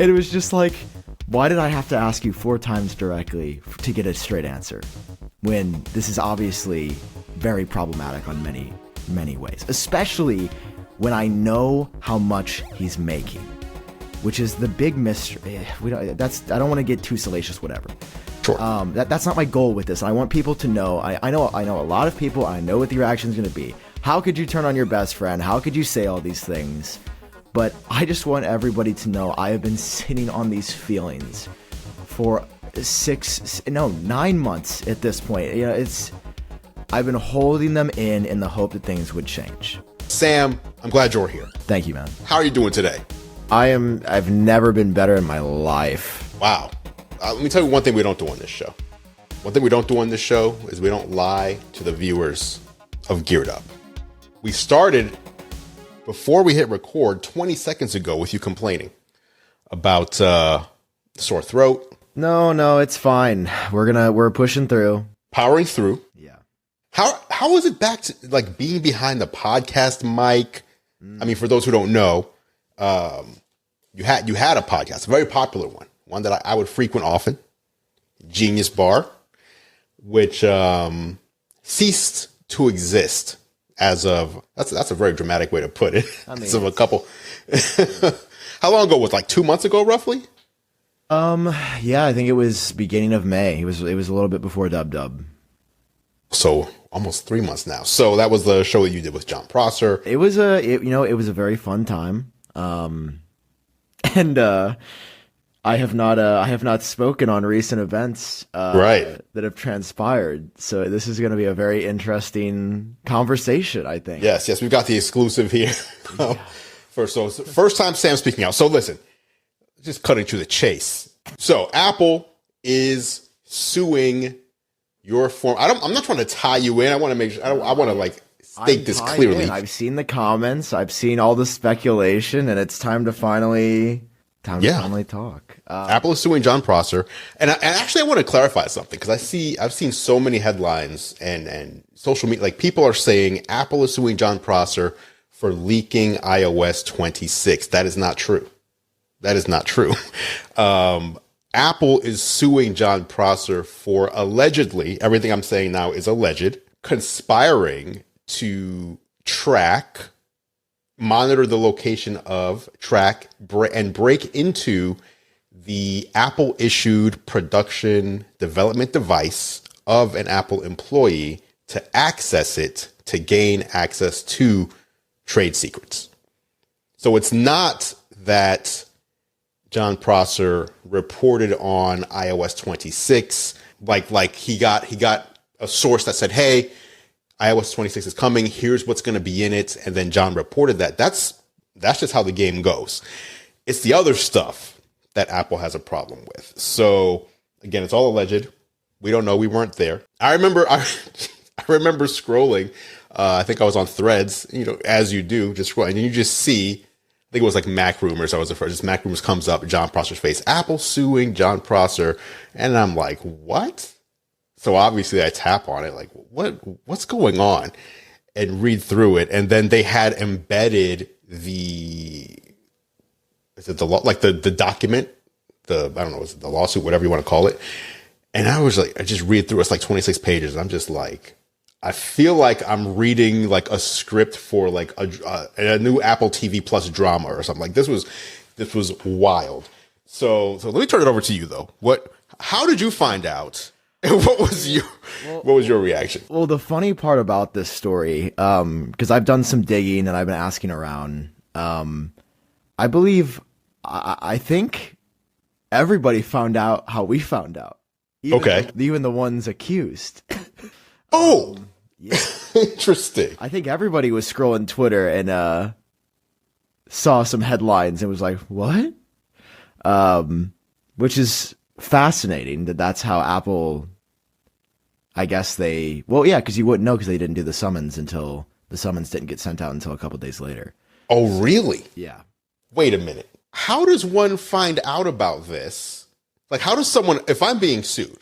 And it was just like, why did I have to ask you 4 times directly to get a straight answer when this is obviously very problematic on many, many ways, especially when I know how much he's making, which is the big mystery. I don't want to get too salacious, whatever. Sure. That's not my goal with this. I want people to know. I know a lot of people. I know what the reaction is going to be. How could you turn on your best friend? How could you say all these things? But I just want everybody to know I have been sitting on these feelings for 9 months at this point. You know, I've been holding them in the hope that things would change. Sam, I'm glad you're here. Thank you, man. How are you doing today? I've never been better in my life. Wow. Let me tell you one thing we don't do on this show. One thing we don't do on this show is we don't lie to the viewers of Geared Up. We started before we hit record 20 seconds ago with you complaining about sore throat. No, it's fine. We're pushing through. Powering through. Yeah. How is it back to like being behind the podcast mic? I mean, for those who don't know, you had a podcast, a very popular one that I would frequent often, Genius Bar, which ceased to exist as of, that's a very dramatic way to put it. I mean, as of a couple. How long ago was like 2 months ago, roughly? Yeah, I think it was beginning of May. It was a little bit before Dub. So almost 3 months now. So that was the show that you did with Jon Prosser. It was it was a very fun time. And I have not spoken on recent events right. that have transpired. So this is going to be a very interesting conversation, I think. Yes, we've got the exclusive here. First time Sam speaking out. So listen, just cutting to the chase. So Apple is suing your form. I'm not trying to tie you in. I want to make sure. I want to like state this clearly. I've seen the comments. I've seen all the speculation, and it's time to finally talk. Apple is suing Jon Prosser, and actually I want to clarify something because I've seen so many headlines and social media, like people are saying Apple is suing Jon Prosser for leaking iOS 26. That is not true. That is not true. Apple is suing Jon Prosser for allegedly, everything I'm saying now is alleged, conspiring to monitor the location of, and break into the Apple issued production development device of an Apple employee to access it, to gain access to trade secrets. So it's not that Jon Prosser reported on iOS 26, like he got a source that said, hey, iOS 26 is coming. Here's what's going to be in it. And then Jon reported that. That's just how the game goes. It's the other stuff that Apple has a problem with. So again, it's all alleged. We don't know. We weren't there. I remember scrolling. I think I was on Threads, as you do, just scrolling, and you just see, I think it was like Mac Rumors. I was the first. Just Mac Rumors comes up, Jon Prosser's face, Apple suing Jon Prosser. And I'm like, what? So obviously I tap on it, like, what's going on, and read through it. And then they had embedded the document, I don't know, is it the lawsuit, whatever you want to call it. And I was like, I just read through, it's like 26 pages. I'm just like, I feel like I'm reading like a script for like a new Apple TV Plus drama or something. Like this was wild. So let me turn it over to you though. How did you find out? And what was your reaction? Well, the funny part about this story, because I've done some digging and I've been asking around, I think everybody found out how we found out. Even the ones accused. Oh, yeah. Interesting. I think everybody was scrolling Twitter and saw some headlines and was like, what? Which is fascinating that's how Apple, I guess because you wouldn't know because they didn't do the summons didn't get sent out until a couple days later. Oh, really? Yeah. Wait a minute. How does one find out about this? Like, how does someone, if I'm being sued,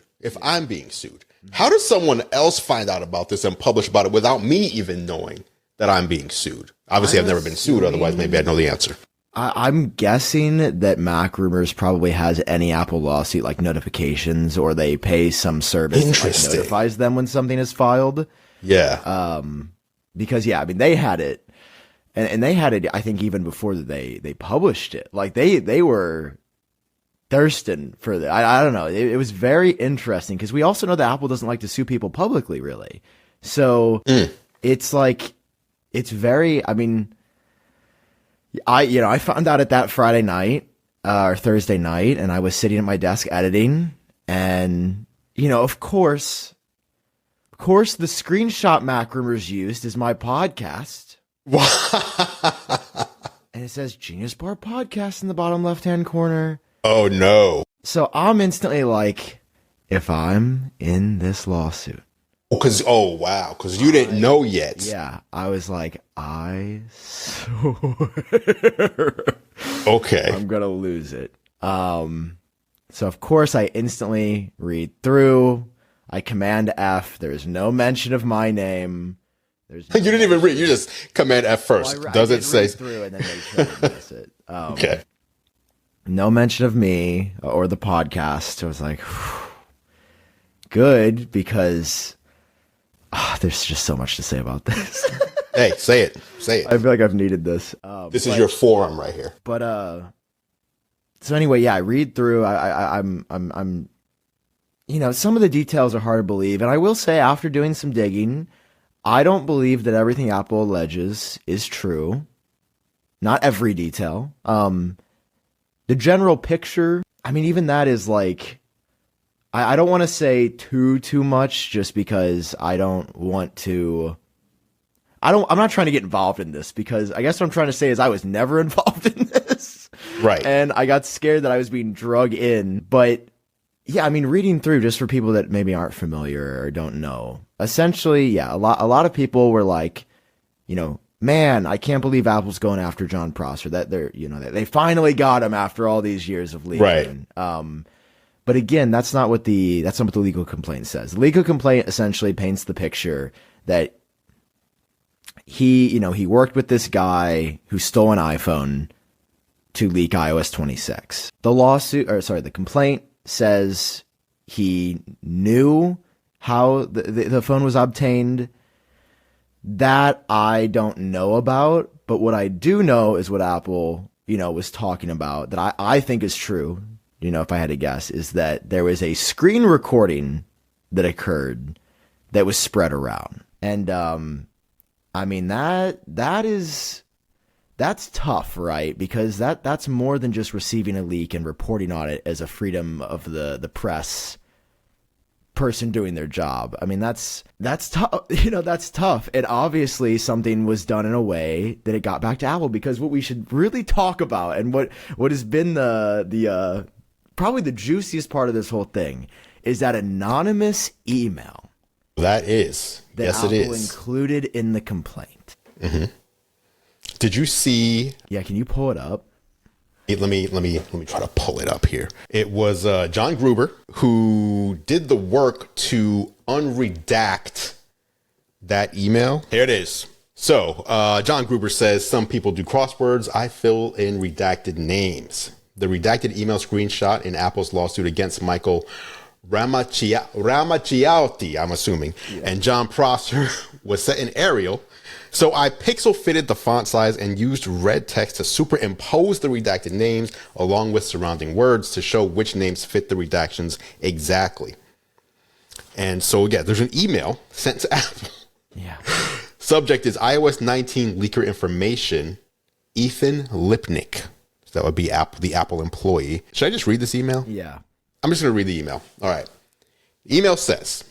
how does someone else find out about this and publish about it without me even knowing that I'm being sued? Obviously, I've never been sued. Otherwise, maybe I'd know the answer. I'm guessing that Mac Rumors probably has any Apple lawsuit like notifications, or they pay some service that like, notifies them when something is filed. Yeah. Because I mean they had it, and they had it. I think even before they published it, like they were thirsting for that. I don't know. It was very interesting because we also know that Apple doesn't like to sue people publicly, really. So it's like it's very. I mean. I found out at that Friday night or Thursday night, and I was sitting at my desk editing, and of course, the screenshot Mac Rumors used is my podcast, and it says Genius Bar Podcast in the bottom left-hand corner. Oh no! So I'm instantly like, if I'm in this lawsuit. Because you didn't know yet. Yeah, I was like, I swear, okay, I'm gonna lose it. So of course I instantly read through. I Command F. There's no mention of my name. You didn't even read. You just Command F first. Does it say through and then make sure I miss it? Okay. No mention of me or the podcast. I was like, good, because. There's just so much to say about this. Hey, say it. I feel like I've needed this. This is your forum right here. But so anyway, I read through. I'm some of the details are hard to believe, and I will say after doing some digging, I don't believe that everything Apple alleges is true. Not every detail. The general picture. I mean, even that is like. I don't want to say too much just because I don't want to. I'm not trying to get involved in this because I guess what I'm trying to say is I was never involved in this. Right. And I got scared that I was being drug in. But yeah, I mean, reading through, just for people that maybe aren't familiar or don't know, essentially, a lot of people were like, man, I can't believe Apple's going after Jon Prosser. That they finally got him after all these years of leaking. Right. But again, that's not what the legal complaint says. The legal complaint essentially paints the picture that he worked with this guy who stole an iPhone to leak iOS 26. The complaint says he knew how the phone was obtained. That I don't know about, but what I do know is what Apple, was talking about that I think is true. If I had to guess, is that there was a screen recording that occurred that was spread around. And, I mean, that's tough, right? Because that's more than just receiving a leak and reporting on it as a freedom of the press person doing their job. I mean, that's tough. That's tough. And obviously something was done in a way that it got back to Apple, because what we should really talk about and what has been the probably the juiciest part of this whole thing is that anonymous email. That is. Yes, Apple it is. Included in the complaint. Mm-hmm. Did you see? Yeah, can you pull it up? Let me try to pull it up here. It was John Gruber who did the work to unredact that email. Here it is. So John Gruber says, some people do crosswords. I fill in redacted names. The redacted email screenshot in Apple's lawsuit against Michael Ramacciati, I'm assuming, and Jon Prosser was set in Arial. So I pixel fitted the font size and used red text to superimpose the redacted names along with surrounding words to show which names fit the redactions exactly. And so, there's an email sent to Apple. Yeah. Subject is iOS 19 leaker information, Ethan Lipnik. So that would be the Apple employee. Should I just read this email? Yeah. I'm just going to read the email. All right. The email says,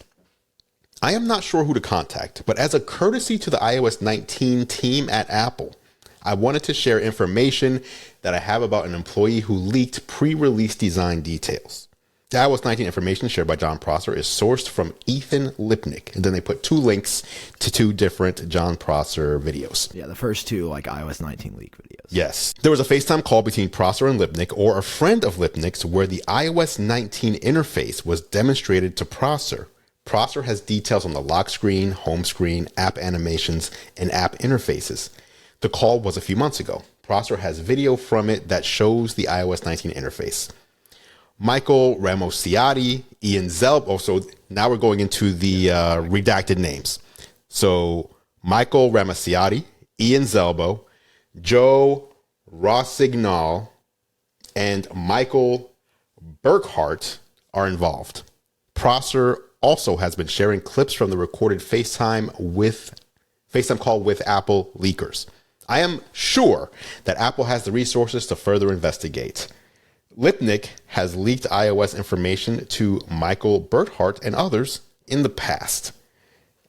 I am not sure who to contact, but as a courtesy to the iOS 19 team at Apple, I wanted to share information that I have about an employee who leaked pre-release design details. The iOS 19 information shared by Jon Prosser is sourced from Ethan Lipnik. And then they put two links to two different Jon Prosser videos. Yeah, the first two, like iOS 19 leak videos. Yes. There was a FaceTime call between Prosser and Lipnik, or a friend of Lipnik's, where the iOS 19 interface was demonstrated to Prosser. Prosser has details on the lock screen, home screen, app animations, and app interfaces. The call was a few months ago. Prosser has video from it that shows the iOS 19 interface. Michael Ramosiati, Ian Zelbo. So now we're going into the redacted names. So Michael Ramosiati, Ian Zelbo, Joe Rossignol, and Michael Burkhart are involved. Prosser also has been sharing clips from the recorded FaceTime call with Apple leakers. I am sure that Apple has the resources to further investigate. Lipnik has leaked iOS information to Michael Burkhart and others in the past.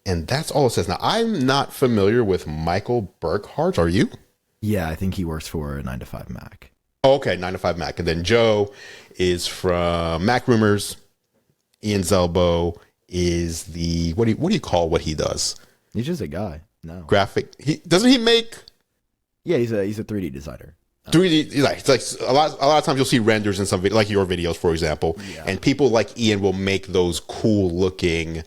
And that's all it says. Now, I'm not familiar with Michael Burkhart. Are you? Yeah, I think he works for a 9to5 Mac. Oh, okay, 9to5 Mac. And then Joe is from Mac Rumors. Ian Zelbo is the, what do you call what he does? He's just a guy. No. Graphic. Doesn't he make? Yeah, he's a 3D designer. 3D, it's like a lot of times you'll see renders in some like your videos, for example, and people like Ian will make those cool looking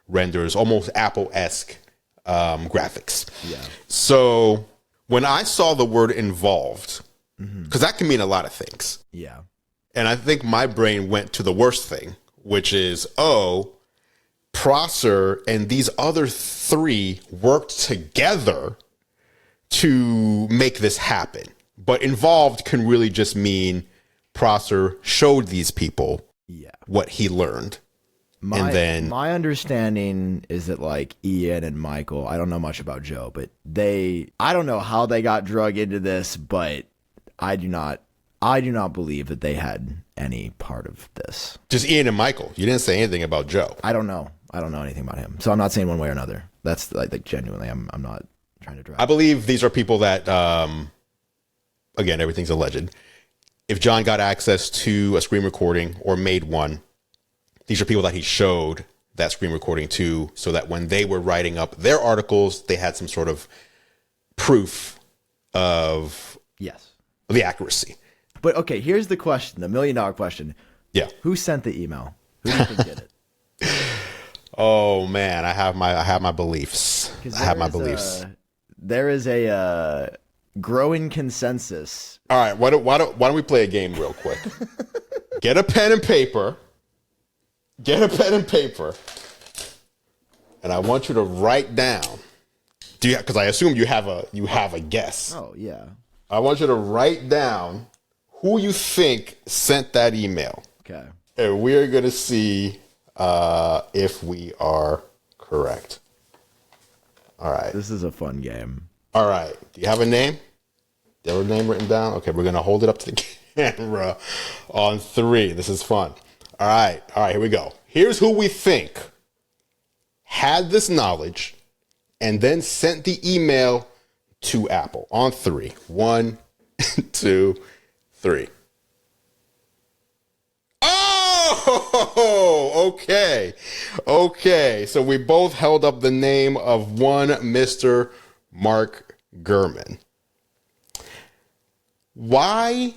renders, almost Apple-esque graphics. Yeah. So when I saw the word involved, because that can mean a lot of things. Yeah. And I think my brain went to the worst thing, which is, Prosser and these other three worked together to make this happen. But involved can really just mean Prosser showed these people what he learned. My understanding is that like Ian and Michael, I don't know much about Joe, but I don't know how they got drug into this, but I do not believe that they had any part of this. Just Ian and Michael. You didn't say anything about Joe. I don't know anything about him. So I'm not saying one way or another. That's like genuinely, I'm not trying to drag. I believe these are people that, again, everything's alleged. If John got access to a screen recording or made one, these are people that he showed that screen recording to, so that when they were writing up their articles, they had some sort of proof of the accuracy. But okay, here's the question, the $1 million question. Yeah. Who sent the email? Who do you think did it? Oh man, I have my beliefs. There is a growing consensus. All right, why don't we play a game real quick? Get a pen and paper. And I want you to write down. Because I assume you have a guess. Oh yeah. I want you to write down who you think sent that email. Okay. And we're gonna see if we are correct. All right. This is a fun game. All right. Do you have a name? Do you have a name written down? Okay, we're going to hold it up to the camera on 3. This is fun. All right, here we go. Here's who we think had this knowledge and then sent the email to Apple on 3. 1, 2, 3. Oh, okay. So we both held up the name of one Mr. Mark Gurman. Why?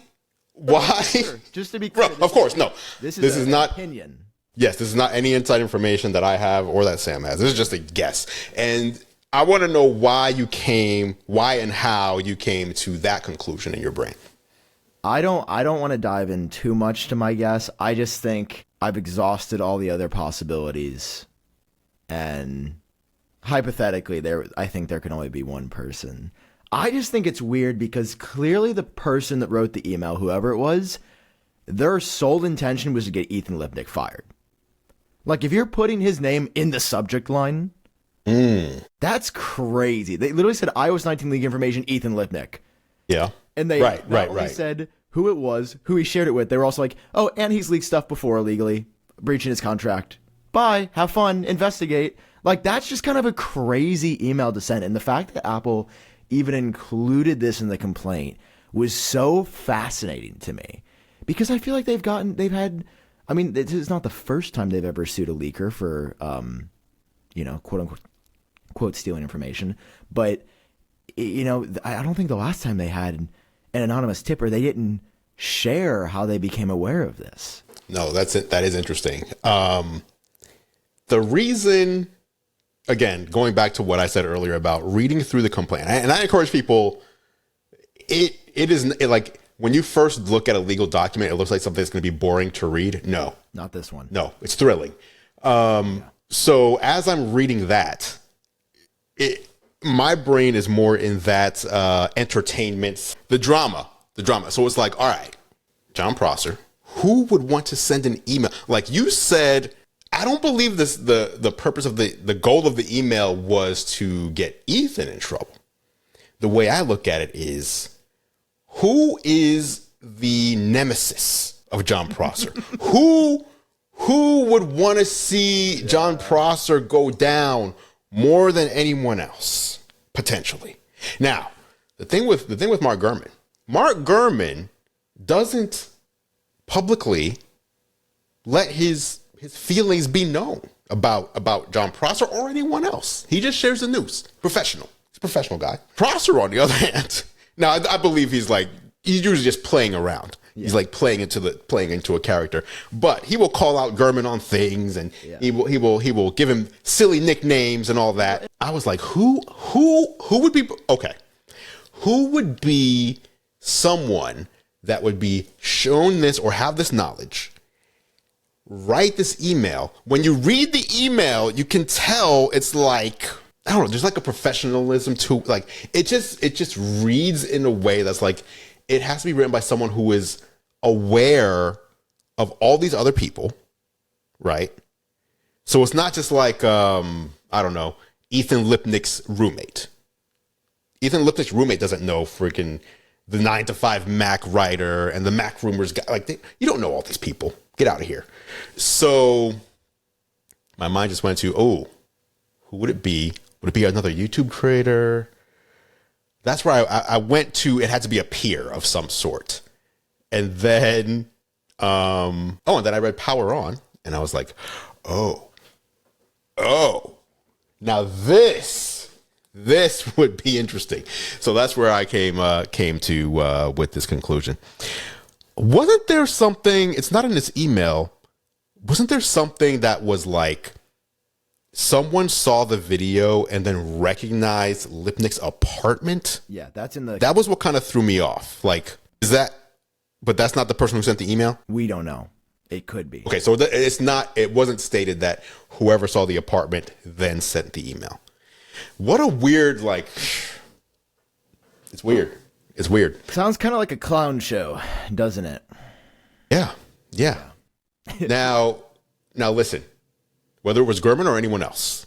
Sure. Just to be clear, of course, no. This is not opinion. Yes, this is not any inside information that I have or that Sam has. This is just a guess. And I want to know why and how you came to that conclusion in your brain. I don't want to dive in too much to my guess. I just think I've exhausted all the other possibilities. And hypothetically, I think there can only be one person. I just think it's weird because clearly the person that wrote the email, whoever it was, their sole intention was to get Ethan Lipnik fired. Like, if you're putting his name in the subject line, that's crazy. They literally said iOS 19 leak information, Ethan Lipnik. Yeah. And they only said who it was, who he shared it with. They were also like, oh, and he's leaked stuff before illegally, breaching his contract. Bye. Have fun. Investigate. Like, that's just kind of a crazy email to send. And the fact that Apple even included this in the complaint was so fascinating to me, because I feel like they've had, I mean, this is not the first time they've ever sued a leaker for, quote unquote, stealing information. But, I don't think the last time they had an anonymous tipper, they didn't share how they became aware of this. No, that's it. That is interesting. The reason, again, going back to what I said earlier about reading through the complaint, and I encourage people, it is like when you first look at a legal document, it looks like something that's going to be boring to read. No, Not this one. no, it's thrilling. So as I'm reading that, my brain is more in that entertainment, the drama. So it's like, all right, Jon Prosser, who would want to send an email? Like you said, I don't believe this. The purpose of the goal of the email was to get Ethan in trouble. The way I look at it is, who is the nemesis of Jon Prosser? Who would want to see Jon Prosser go down more than anyone else, potentially? Now, the thing with Mark Gurman doesn't publicly let his feelings be known about Jon Prosser or anyone else. He just shares the news. Professional. He's a professional guy. Prosser, on the other hand, now I believe he's usually just playing around. Yeah. He's like playing into a character, but he will call out Gurman on things, and he will give him silly nicknames and all that. I was like, who would be okay? Who would be someone that would be shown this or have this knowledge? Write this email. When you read the email, you can tell it's like, I don't know, there's like a professionalism to, like, it just reads in a way that's like, it has to be written by someone who is aware of all these other people, right? So it's not just like, I don't know, Ethan Lipnik's roommate. Ethan Lipnik's roommate doesn't know freaking the 9 to 5 Mac writer and the Mac rumors guy. Like, you don't know all these people. Get out of here. So my mind just went to, who would it be? Would it be another YouTube creator? That's where I went to. It had to be a peer of some sort. And then, and then I read Power On, and I was like, oh, now this would be interesting. So that's where I came to with this conclusion. Wasn't there something, it's not in this email, wasn't there something that was like, someone saw the video and then recognized Lipnik's apartment? Yeah, that was what kind of threw me off. Like, but that's not the person who sent the email? We don't know. It could be. Okay, so it wasn't stated that whoever saw the apartment then sent the email. What a weird, like, it's weird. It's weird. Sounds kind of like a clown show, doesn't it? Yeah. Now listen, whether it was Gurman or anyone else,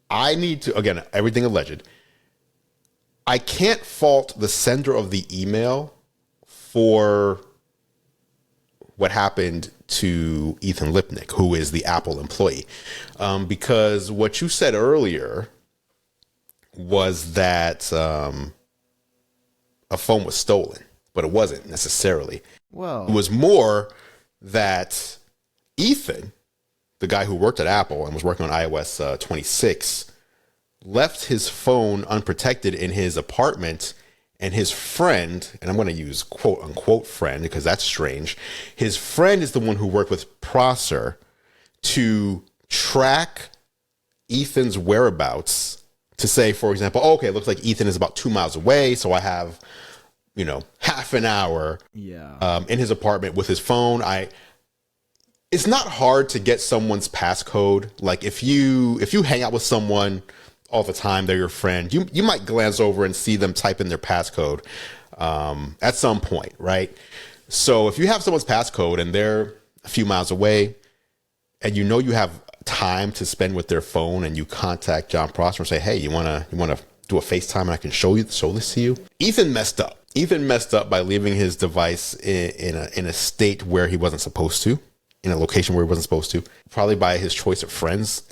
I need to, again, everything alleged. I can't fault the sender of the email for what happened to Ethan Lipnik, who is the Apple employee. Because what you said earlier was that a phone was stolen, but it wasn't necessarily. Well, it was more that Ethan, the guy who worked at Apple and was working on iOS 26, left his phone unprotected in his apartment, and his friend, and I'm going to use quote unquote friend because that's strange, his friend is the one who worked with Prosser to track Ethan's whereabouts, to say, for example, okay, it looks like Ethan is about 2 miles away, so I have, half an hour in his apartment with his phone. It's not hard to get someone's passcode. Like if you hang out with someone all the time, they're your friend, you might glance over and see them type in their passcode at some point, right? So if you have someone's passcode and they're a few miles away and you have time to spend with their phone, and you contact Jon Prosser and say, hey, you wanna do a FaceTime and I can show this to you? Ethan messed up. Ethan messed up by leaving his device in a state where he wasn't supposed to, in a location where he wasn't supposed to, probably by his choice of friends,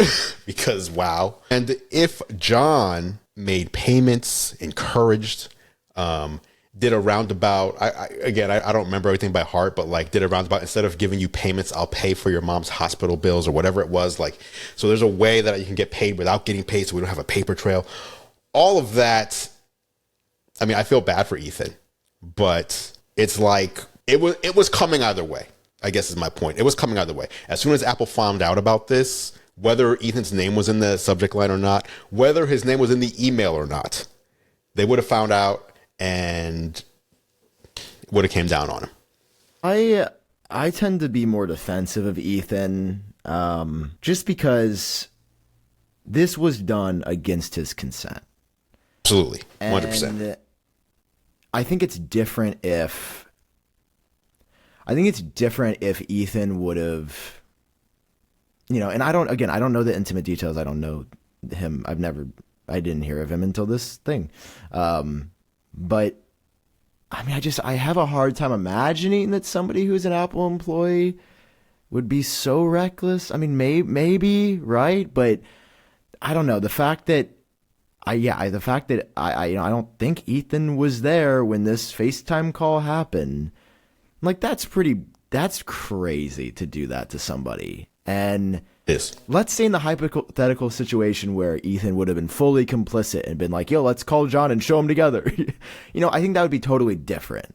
because wow. And if Jon made payments, encouraged, did a roundabout, I don't remember everything by heart, but like did a roundabout, instead of giving you payments, I'll pay for your mom's hospital bills or whatever it was. Like, so there's a way that you can get paid without getting paid, so we don't have a paper trail. All of that. I mean, I feel bad for Ethan, but it's like, it was coming either way, I guess is my point. It was coming either way. As soon as Apple found out about this, whether Ethan's name was in the subject line or not, whether his name was in the email or not, they would have found out, and would have came down on him. I tend to be more defensive of Ethan, just because this was done against his consent. Absolutely, 100%. And I think it's different if Ethan would have, and I don't know the intimate details. I don't know him. I didn't hear of him until this thing. But I mean, I have a hard time imagining that somebody who's an Apple employee would be so reckless. I mean, maybe, right? But I don't know. The fact that I don't think Ethan was there when this FaceTime call happened. Like, that's crazy to do that to somebody. And let's say in the hypothetical situation where Ethan would have been fully complicit and been like, yo, let's call John and show them together. I think that would be totally different.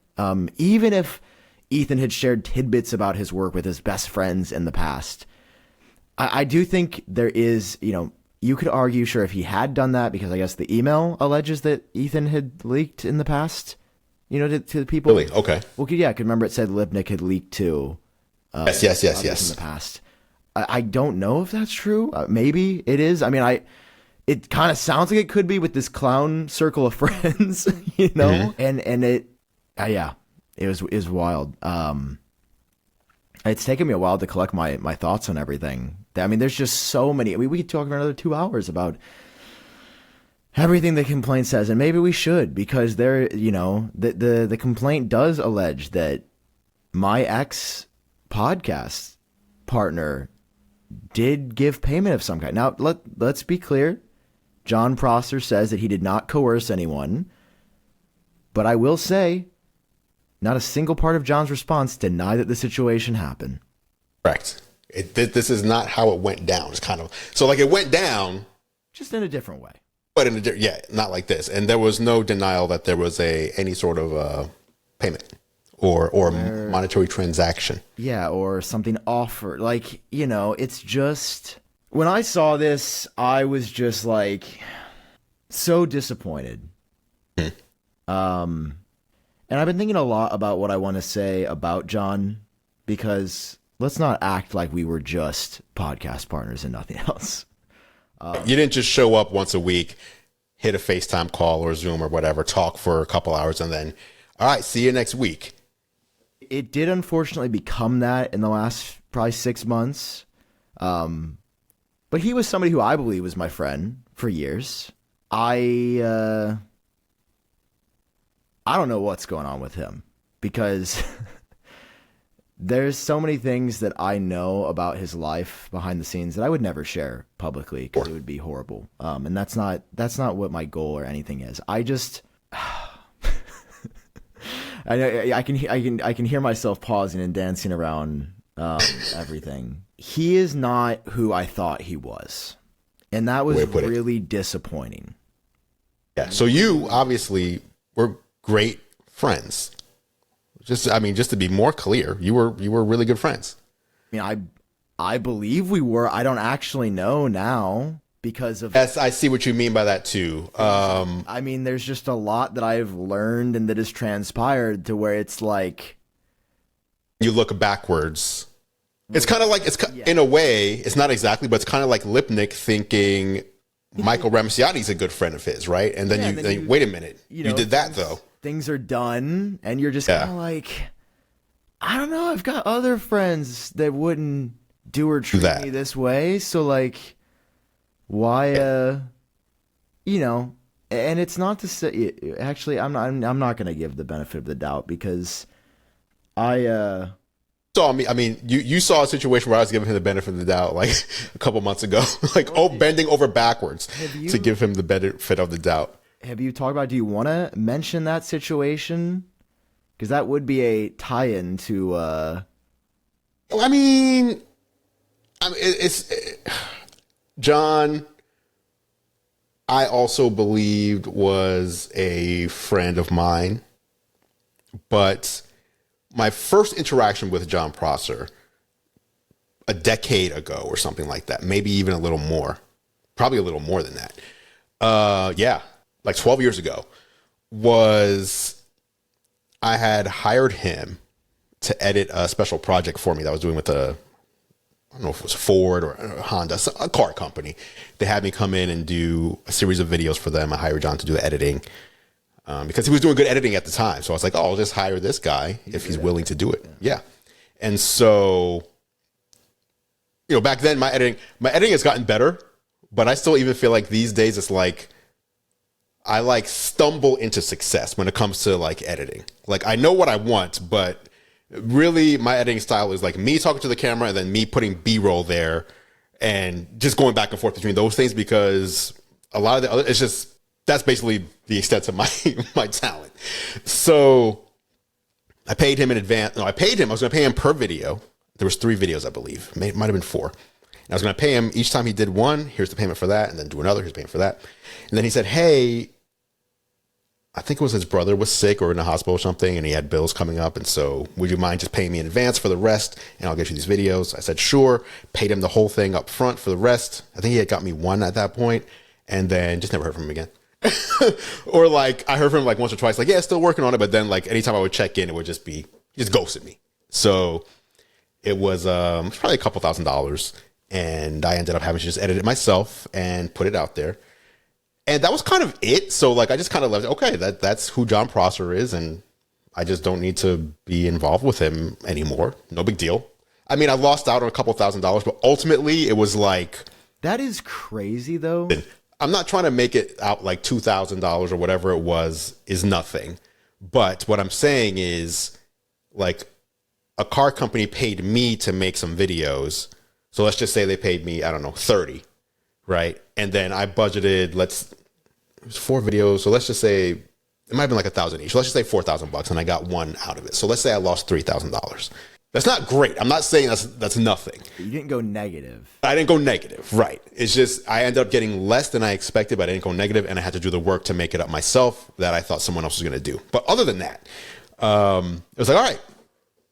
Even if Ethan had shared tidbits about his work with his best friends in the past, I do think there is, you could argue, sure, if he had done that, because I guess the email alleges that Ethan had leaked in the past, to the people. Really? Okay. Well, yeah, I could remember it said Lipnik had leaked too. Yes. In the past. I don't know if that's true. Maybe it is. I mean, it kind of sounds like it could be with this clown circle of friends, Mm-hmm. and it, it was wild. It's taken me a while to collect my thoughts on everything. I mean, there's just so many. I mean, we could talk for another 2 hours about everything the complaint says, and maybe we should, because the complaint does allege that my ex podcast partner did give payment of some kind. Now, let's be clear. Jon Prosser says that he did not coerce anyone, but I will say, not a single part of John's response denied that the situation happened. Correct. This is not how it went down. It's kind of so like it went down, just in a different way. But not like this. And there was no denial that there was any sort of payment or monetary transaction. Yeah, or something offered. Like, it's just, when I saw this, I was just like so disappointed. And I've been thinking a lot about what I want to say about Jon, because let's not act like we were just podcast partners and nothing else. You didn't just show up once a week, hit a FaceTime call or Zoom or whatever, talk for a couple hours, and then, all right, see you next week. It did unfortunately become that in the last probably 6 months. But he was somebody who I believe was my friend for years. I don't know what's going on with him, because there's so many things that I know about his life behind the scenes that I would never share publicly, because it would be horrible. And that's not what my goal or anything is. I just, I can hear myself pausing and dancing around everything. He is not who I thought he was, and that was really disappointing. Yeah. So you obviously were great friends. Just to be more clear, you were really good friends. I mean, I believe we were. I don't actually know now because of. Yes, I see what you mean by that too. I mean, there's just a lot that I've learned and that has transpired to where it's like, you look backwards. It's kind of like in a way, it's not exactly, but it's kind of like Lipnik thinking Michael Ramsiati's a good friend of his, right? And then you wait a minute, you did that though. Things are done, and you're just kind of like, I don't know. I've got other friends that wouldn't do or treat me this way, so like, why? And it's not to say. Actually, I'm not going to give the benefit of the doubt, because So I mean, you saw a situation where I was giving him the benefit of the doubt like a couple months ago, like bending over backwards to give him the benefit of the doubt. Have you talked about? Do you want to mention that situation? Because that would be a tie-in to. I mean, it's John. I also believed was a friend of mine, but my first interaction with Jon Prosser a decade ago or something like that, maybe even a little more, probably a little more than that. Like 12 years ago, was I had hired him to edit a special project for me that I was doing with I don't know if it was Ford or Honda, a car company. They had me come in and do a series of videos for them. I hired Jon to do the editing because he was doing good editing at the time. So I was like, oh, I'll just hire this guy if he's willing to do it. Yeah. And so, back then my editing has gotten better, but I still even feel like these days it's like, I like stumble into success when it comes to like editing. Like I know what I want, but really my editing style is like me talking to the camera and then me putting B-roll there and just going back and forth between those things, because a lot of the other, it's just, that's basically the extent of my my talent. So I paid him in advance. No, I was going to pay him per video. There was 3 videos, I believe. It might have been 4. And I was going to pay him each time he did one. Here's the payment for that. And then do another. Here's the payment for that. And then he said, hey, I think it was his brother was sick or in the hospital or something, and he had bills coming up. And so would you mind just paying me in advance for the rest? And I'll get you these videos. I said, sure. Paid him the whole thing up front for the rest. I think he had got me 1 at that point, and then just never heard from him again. Or like I heard from him like once or twice, like, yeah, still working on it. But then like anytime I would check in, it would just be, he just ghosted me. So it was probably a couple $1,000s. And I ended up having to just edit it myself and put it out there. And that was kind of it. So like, I just kind of left, okay, that's who Jon Prosser is. And I just don't need to be involved with him anymore. No big deal. I mean, I lost out on a couple $1,000s, but ultimately it was like. That is crazy though. I'm not trying to make it out like $2,000 or whatever it was is nothing. But what I'm saying is like a car company paid me to make some videos. So let's just say they paid me, I don't know, 30, right? And then I budgeted, it was 4 videos. So let's just say it might have been like 1,000 each. So let's just say $4,000 and I got 1 out of it. So let's say I lost $3,000. That's not great. I'm not saying that's nothing. You didn't go negative. I didn't go negative, right? It's just I ended up getting less than I expected, but I didn't go negative, and I had to do the work to make it up myself that I thought someone else was going to do. But other than that, it was like, all right,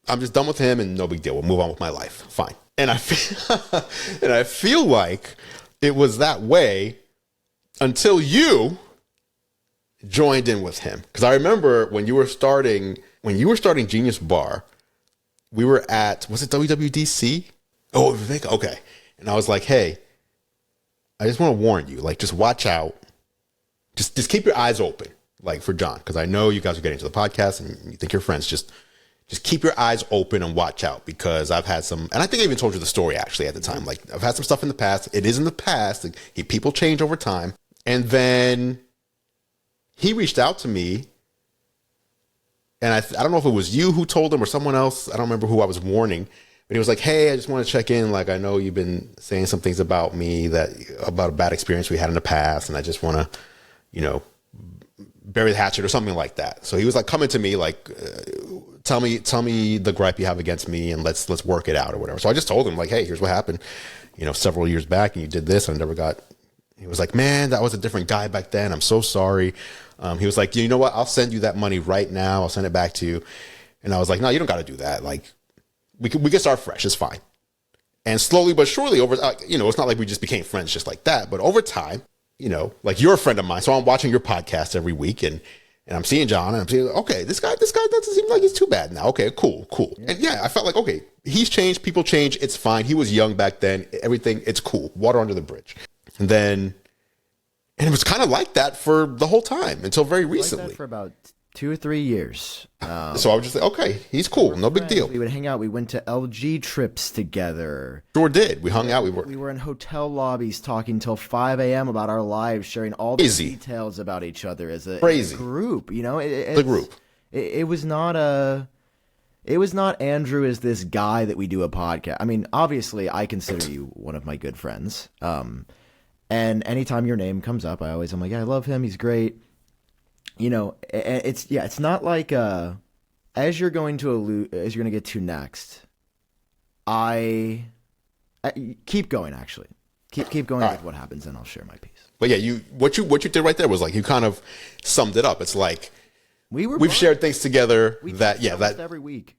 I'm just done with him, and no big deal. We'll move on with my life. Fine. And I feel like it was that way until you joined in with him. Because I remember when you were starting Genius Bar, we were at, was it WWDC? Oh, okay. And I was like, hey, I just want to warn you, like, just watch out. Just keep your eyes open, like, for Jon, because I know you guys are getting into the podcast and you think you're friends. Just keep your eyes open and watch out, because I've had some, and I think I even told you the story actually at the time. Like, I've had some stuff in the past. It is in the past. Like, people change over time. And then he reached out to me. And I don't know if it was you who told him or someone else. I don't remember who I was warning. But he was like, hey, I just want to check in. Like, I know you've been saying some things about me, about a bad experience we had in the past. And I just want to, bury the hatchet or something like that. So he was like coming to me like, tell me the gripe you have against me and let's work it out or whatever. So I just told him like, hey, here's what happened, several years back, and you did this and I never got. He was like, man, that was a different guy back then. I'm so sorry. He was like, you know what? I'll send you that money right now. I'll send it back to you. And I was like, no, you don't got to do that. Like, we can start fresh. It's fine. And slowly but surely over, it's not like we just became friends just like that. But over time, like you're a friend of mine. So I'm watching your podcast every week and I'm seeing Jon and I'm saying, okay, this guy doesn't seem like he's too bad now. Okay, cool. Yeah. And yeah, I felt like, okay, he's changed. People change. It's fine. He was young back then. Everything, it's cool. Water under the bridge. And it was kind of like that for the whole time until very recently. Like that for about 2 or 3 years. So I was just like, okay, he's cool. No big deal. We would hang out. We went to LG trips together. Sure did. We hung out. We were in hotel lobbies talking till 5 a.m. about our lives, sharing all the details about each other as a group. It's a group. It was not Andrew as this guy that we do a podcast. I mean, obviously, I consider you one of my good friends. And anytime your name comes up, I'm like, yeah, I love him. He's great. It's not like as you're going to get to next. I keep going. Actually, keep going with what happens, and I'll share my piece. But yeah, what you did right there was like you kind of summed it up. It's like we've shared things together that every week.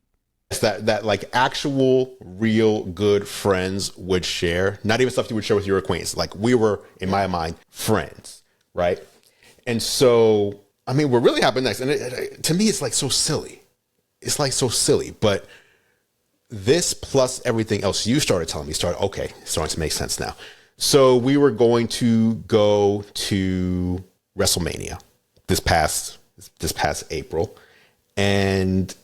That like actual real good friends would share, not even stuff you would share with your acquaintance. Like we were, in my mind, friends, right? And so I mean, what really happened next, and to me, it's like so silly. It's like so silly, but this plus everything else you started telling me starting to make sense now. So we were going to go to WrestleMania this past April, and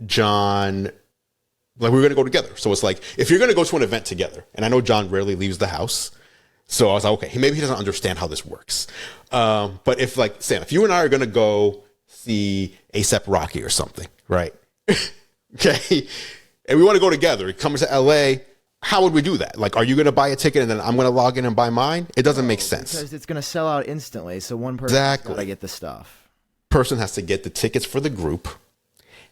John, like, we were going to go together. So it's like, if you're going to go to an event together, and I know John rarely leaves the house, so I was like, okay, maybe he doesn't understand how this works. But if, like, Sam, if you and I are going to go see A$AP Rocky or something, right? Okay. And we want to go together. He comes to LA. How would we do that? Like, are you going to buy a ticket and then I'm going to log in and buy mine? It doesn't make sense. Because it's going to sell out instantly. So one person has to get the stuff. Person has to get the tickets for the group,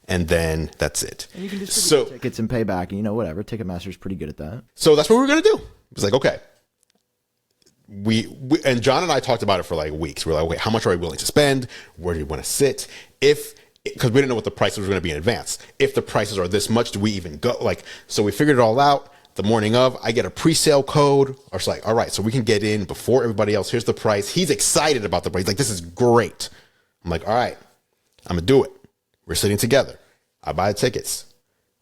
and then that's it. And you can distribute tickets and pay back, and whatever. Ticketmaster's pretty good at that. So that's what we were going to do. It was like, okay. We and John and I talked about it for like weeks. We're like, okay, how much are we willing to spend? Where do you want to sit? Because we didn't know what the prices were going to be in advance. If the prices are this much, do we even go? Like, so we figured it all out. The morning of, I get a pre-sale code. I was like, all right, so we can get in before everybody else. Here's the price. He's excited about the price. He's like, this is great. I'm like, all right, I'm going to do it. We're sitting together. I buy the tickets.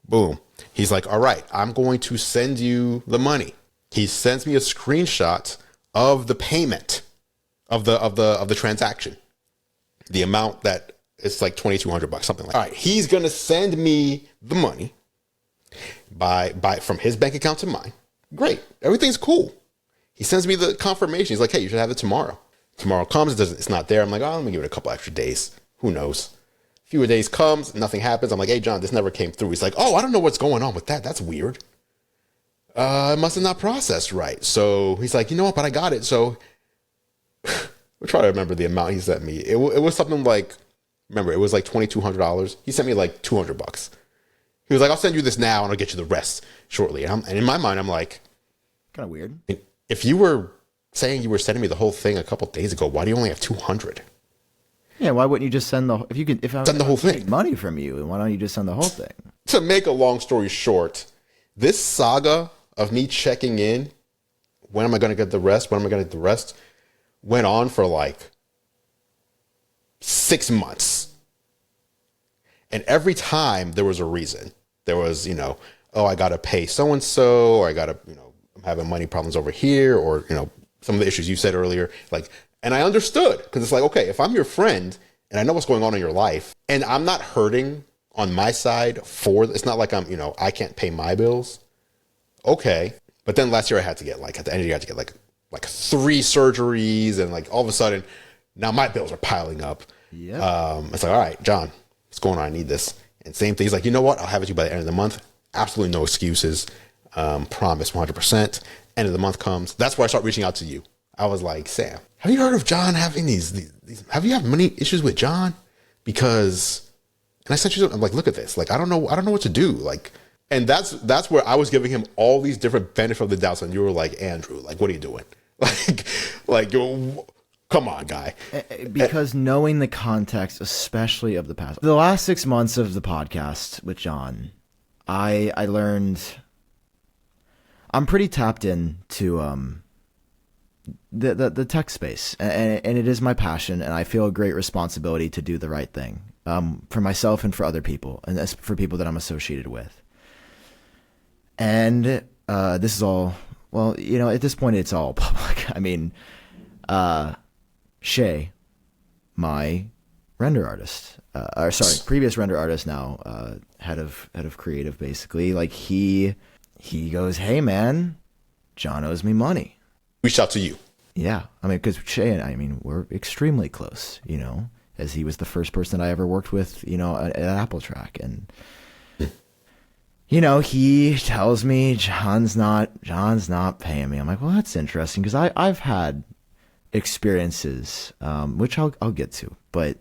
Boom. He's like, all right, I'm going to send you the money. He sends me a screenshot of the payment of the transaction. The amount that it's like $2,200, something like that. All right, he's going to send me the money by from his bank account to mine. Great. Everything's cool. He sends me the confirmation. He's like, hey, you should have it tomorrow. Tomorrow comes, it's not there. I'm like, oh, let me give it a couple extra days. Who knows? Fewer days comes, nothing happens. I'm like, hey, John, this never came through. He's like, oh, I don't know what's going on with that. That's weird. It must have not processed right. So he's like, you know what? But I got it. So we're trying to remember the amount he sent me. It was something like, remember, it was like $2,200. He sent me like $200. He was like, I'll send you this now and I'll get you the rest shortly. And in my mind, I'm like, kind of weird. If you were saying you were sending me the whole thing a couple of days ago, why do you only have 200? Yeah, why wouldn't you just send the send the whole thing? Money from you, and why don't you just send the whole thing? To make a long story short, this saga of me checking in, when am I going to get the rest? When am I going to get the rest? Went on for like 6 months. And every time there was a reason. There was, oh, I got to pay so-and-so, or I got to, I'm having money problems over here, or, some of the issues you said earlier. Like, and I understood, because it's like, okay, if I'm your friend and I know what's going on in your life and I'm not hurting on my side it's not like I'm, I can't pay my bills. Okay. But then last year I had to get at the end of the year, I had to get like 3 surgeries, and like all of a sudden now my bills are piling up. Yeah. It's like, all right, John, what's going on? I need this. And same thing. He's like, you know what? I'll have it to you by the end of the month. Absolutely no excuses. Promise 100%. End of the month comes. That's where I start reaching out to you. I was like, Sam, have you heard of John having these have you had many issues with John? Because, and I sent you, I'm like, look at this. Like, I don't know what to do. Like, and that's where I was giving him all these different benefits of the doubts. And you were like, Andrew, like, what are you doing? like, come on, guy. Because knowing the context, especially of the last 6 months of the podcast with John, I learned I'm pretty tapped in to the tech space, and it is my passion, and I feel a great responsibility to do the right thing for myself and for other people, and that's for people that I'm associated with. And this is all, well, at this point it's all public. I mean, Shay, my render artist, previous render artist, now head of creative, basically, like he goes, hey man, John owes me money. Reached out to you. Yeah. I mean, because Shay and I we're extremely close, as he was the first person I ever worked with, at Apple Track. And, he tells me John's not paying me. I'm like, well, that's interesting, because I've had experiences, which I'll get to. But,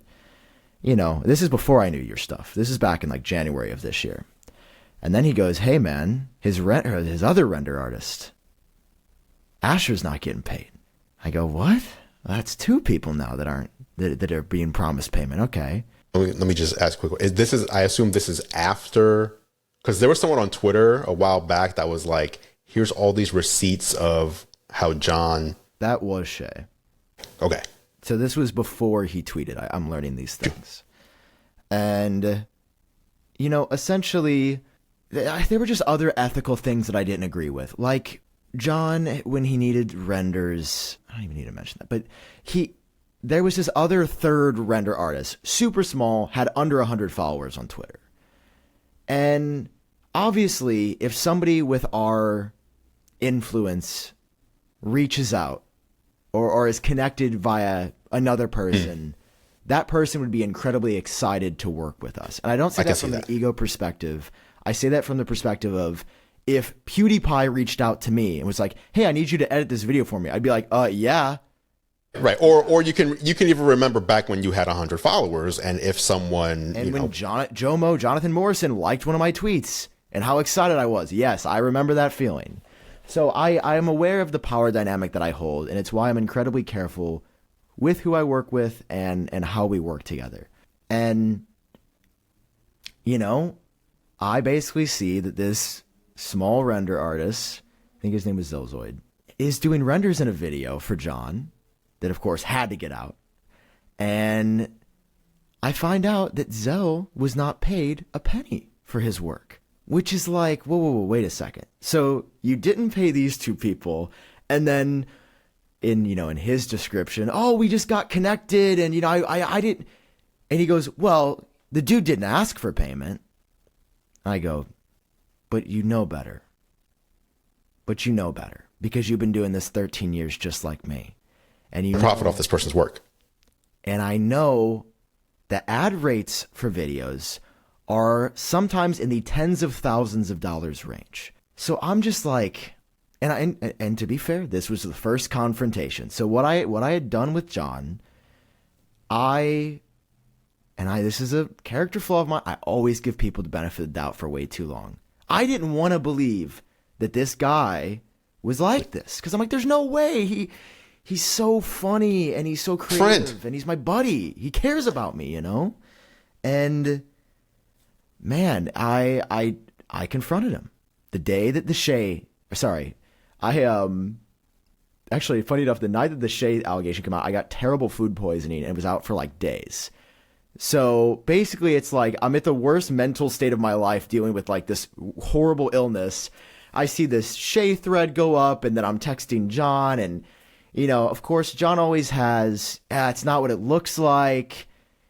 this is before I knew your stuff. This is back in like January of this year. And then he goes, hey man, his other render artist, Asher's not getting paid. I go, what? Well, that's 2 people now that are being promised payment. Okay. Let me just ask quickly. I assume this is after, because there was someone on Twitter a while back that was like, here's all these receipts of how John. That was Shay. Okay. So this was before he tweeted. I'm learning these things. And, you know, essentially, there were just other ethical things that I didn't agree with. Like, Jon, when he needed renders, I don't even need to mention that, but there was this other third render artist, super small, had under 100 followers on Twitter. And obviously, if somebody with our influence reaches out or is connected via another person, that person would be incredibly excited to work with us. And I don't say that from an ego perspective. I say that from the perspective of, if PewDiePie reached out to me and was like, hey, I need you to edit this video for me, I'd be like, yeah. Right. Or you can even remember back when you had 100 followers, and if someone, and when Jonathan Morrison liked one of my tweets and how excited I was. Yes, I remember that feeling. So I am aware of the power dynamic that I hold, and it's why I'm incredibly careful with who I work with and how we work together. And, you know, I basically see that this small render artist, I think his name was Zozoid, is doing renders in a video for Jon that, of course, had to get out. And I find out that Zoe was not paid a penny for his work, which is like, whoa, wait a second. So you didn't pay these two people, and then in his description, oh, we just got connected, and I didn't. And he goes, well, the dude didn't ask for payment. I go, but you know better. But you know better, because you've been doing this 13 years just like me. And you profit off this person's work. And I know that ad rates for videos are sometimes in the tens of thousands of dollars range. So I'm just like, and to be fair, this was the first confrontation. So what I had done with Jon, this is a character flaw of mine, I always give people the benefit of the doubt for way too long. I didn't want to believe that this guy was like this, because I'm like, there's no way. He's so funny, and he's so creative, and he's my buddy. He cares about me, And man, I confronted him the day that actually, funny enough, the night that the Shay allegation came out, I got terrible food poisoning and was out for like days. So basically, it's like I'm at the worst mental state of my life dealing with like this horrible illness. I see this Shay thread go up, and then I'm texting Jon, and of course, Jon always has, it's not what it looks like.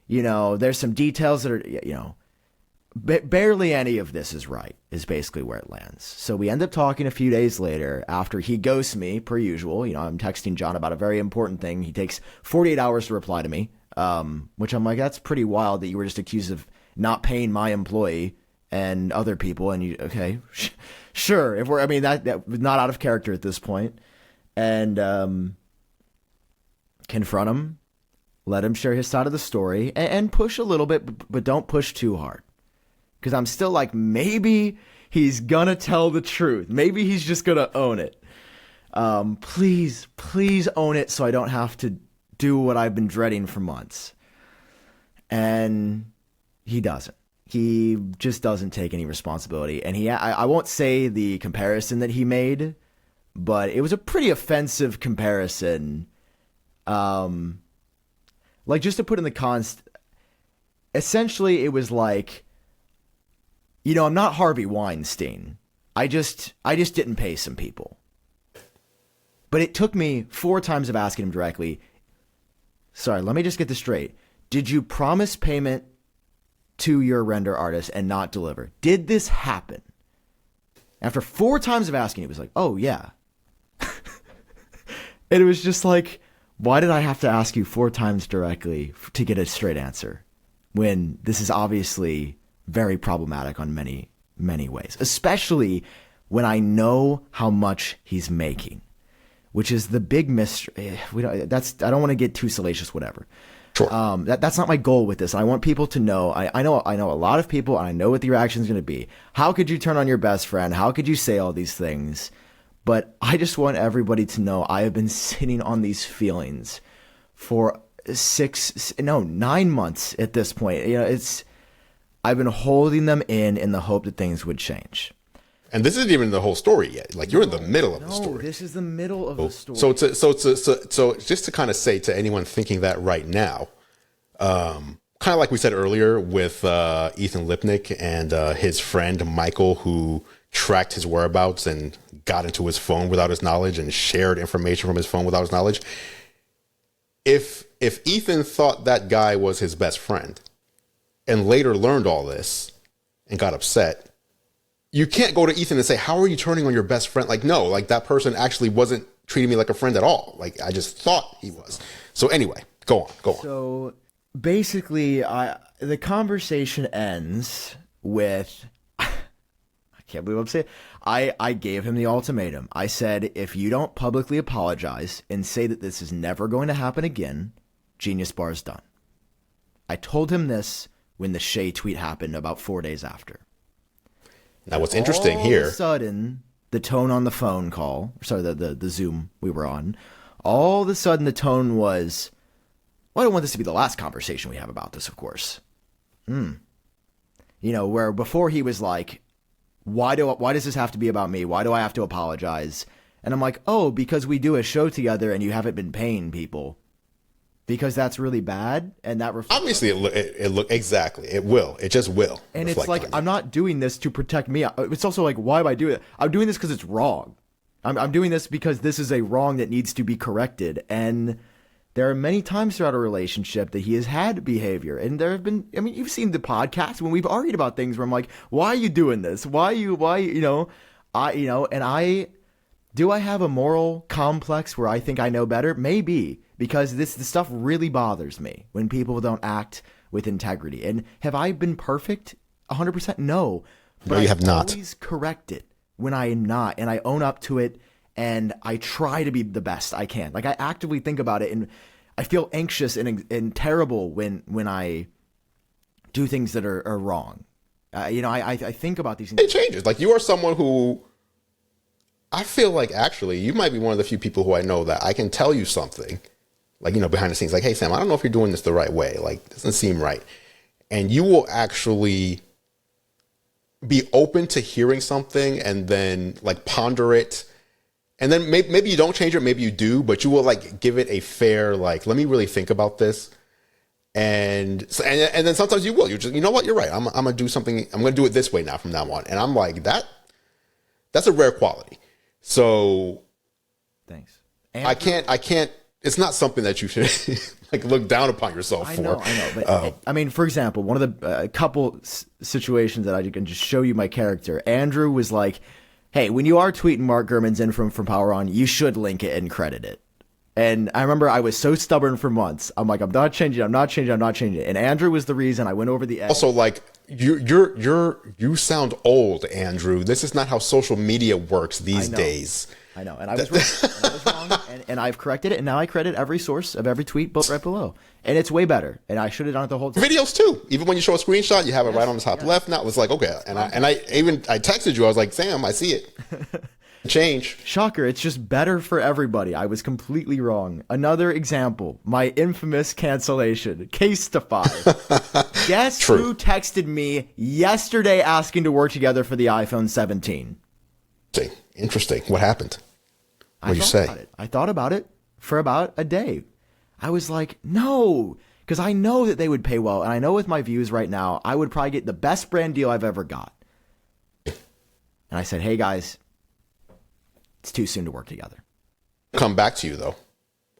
There's some details that are, barely any of this is right, is basically where it lands. So we end up talking a few days later after he ghosts me, per usual. I'm texting Jon about a very important thing. He takes 48 hours to reply to me, which I'm like, that's pretty wild that you were just accused of not paying my employee and other people. And okay, sure. That was not out of character at this point. And confront him, let him share his side of the story, and push a little bit, but don't push too hard. Because I'm still like, maybe he's gonna tell the truth. Maybe he's just gonna own it. Please own it, so I don't have to do what I've been dreading for months. And he doesn't. He just doesn't take any responsibility. And I won't say the comparison that he made, but it was a pretty offensive comparison. Like, just to put in the essentially it was like, I'm not Harvey Weinstein. I just didn't pay some people. But it took me 4 times of asking him directly, sorry, let me just get this straight. Did you promise payment to your render artist and not deliver? Did this happen? After 4 times of asking, he was like, oh, yeah. And it was just like, why did I have to ask you 4 times directly to get a straight answer when this is obviously very problematic on many, many ways, especially when I know how much he's making, which is the big mystery. I don't want to get too salacious, whatever. Sure. That's not my goal with this. I want people to know, I know a lot of people, and I know what the reaction is going to be. How could you turn on your best friend? How could you say all these things? But I just want everybody to know I have been sitting on these feelings for 9 months at this point. I've been holding them in the hope that things would change. And this isn't even the whole story yet. Like you're in the middle of the story. No, this is the middle of the story. So just to kind of say to anyone thinking that right now, kind of like we said earlier with Ethan Lipnik and his friend Michael, who tracked his whereabouts and got into his phone without his knowledge and shared information from his phone without his knowledge. If Ethan thought that guy was his best friend and later learned all this and got upset, you can't go to Ethan and say, how are you turning on your best friend? Like, no, like that person actually wasn't treating me like a friend at all. Like I just thought he was. So anyway, go on. So basically, the conversation ends with, I can't believe I'm saying, I gave him the ultimatum. I said, if you don't publicly apologize and say that this is never going to happen again, Genius Bar is done. I told him this when the Shay tweet happened about 4 days after. Now, what's interesting here... All of a sudden, the tone on the phone call, sorry, the Zoom we were on, all of a sudden the tone was, well, I don't want this to be the last conversation we have about this, of course. You know, where before he was like, why does this have to be about me? Why do I have to apologize? And I'm like, oh, because we do a show together and you haven't been paying people. Because that's really bad, and that obviously it look exactly. It will. It just will. And it's like, I'm not doing this to protect me. It's also like, why am I doing it? I'm doing this because it's wrong. I'm doing this because this is a wrong that needs to be corrected. And there are many times throughout a relationship that he has had behavior, and there have been. I mean, you've seen the podcast when we've argued about things where I'm like, why are you doing this? Why do I have a moral complex where I think I know better? Maybe. Because this stuff really bothers me when people don't act with integrity. And have I been perfect? 100%? No. But no, you have not. I always correct it when I am not. And I own up to it. And I try to be the best I can. Like I actively think about it. And I feel anxious and terrible when I do things that are wrong. I think about these things. It changes. Like you are someone who... I feel like actually you might be one of the few people who I know that I can tell you something. Like, you know, behind the scenes, like, hey, Sam, I don't know if you're doing this the right way. Like, it doesn't seem right. And you will actually be open to hearing something and then, like, ponder it. And then maybe you don't change it, maybe you do, but you will, like, give it a fair, like, let me really think about this. And then sometimes you will. You're just, you know what, you're right. I'm going to do something. I'm going to do it this way now from now on. And I'm like, that's a rare quality. So. Thanks. I can't. It's not something that you should like look down upon yourself for. I know. But I mean, for example, one of the couple situations that I can just show you my character. Andrew was like, "Hey, when you are tweeting Mark Gurman's in from Power On, you should link it and credit it." And I remember I was so stubborn for months. I'm like, I'm not changing it. And Andrew was the reason I went over the edge. Also, like you sound old, Andrew. This is not how social media works these days. I know, and I was wrong, and I've corrected it, and now I credit every source of every tweet right below, and it's way better, and I should have done it the whole time. Videos too, even when you show a screenshot, you have it right on the top left. Now it was like, okay, and I texted you, I was like, Sam, I see it. Change. Shocker, it's just better for everybody. I was completely wrong. Another example, my infamous cancellation, Casetify. Guess who texted me yesterday asking to work together for the iPhone 17? Interesting. What happened? What did you say? I thought about it for about a day. I was like, no, because I know that they would pay well. And I know with my views right now, I would probably get the best brand deal I've ever got. And I said, hey, guys, it's too soon to work together. Come back to you, though.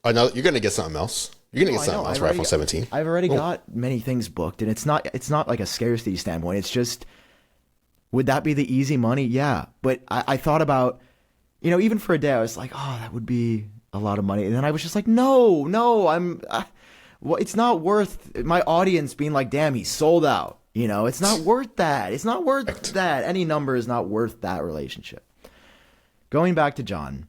You're going to get something else. You're going to get something else for iPhone 17. I've already got many things booked. And it's not like a scarcity standpoint. It's just, would that be the easy money? Yeah. But I thought about, even for a day, I was like, oh, that would be a lot of money. And then I was just like, no, it's not worth my audience being like, damn, he's sold out. It's not worth that. It's not worth that. Any number is not worth that relationship. Going back to Jon,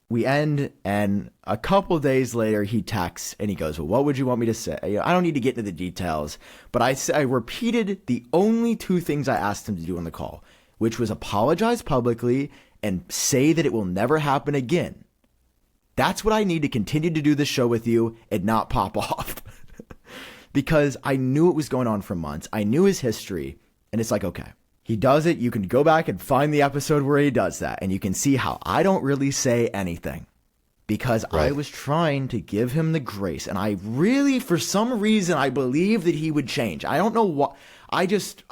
we end, and a couple days later, he texts, and he goes, well, what would you want me to say? I don't need to get into the details, but I repeated the only two things I asked him to do on the call, which was apologize publicly and say that it will never happen again. That's what I need to continue to do this show with you and not pop off. Because I knew it was going on for months. I knew his history, and it's like, okay, He does it. You can go back and find the episode where he does that, and you can see how I don't really say anything because Right. I was trying to give him the grace. And I really, for some reason, I believe that he would change. I don't know what. I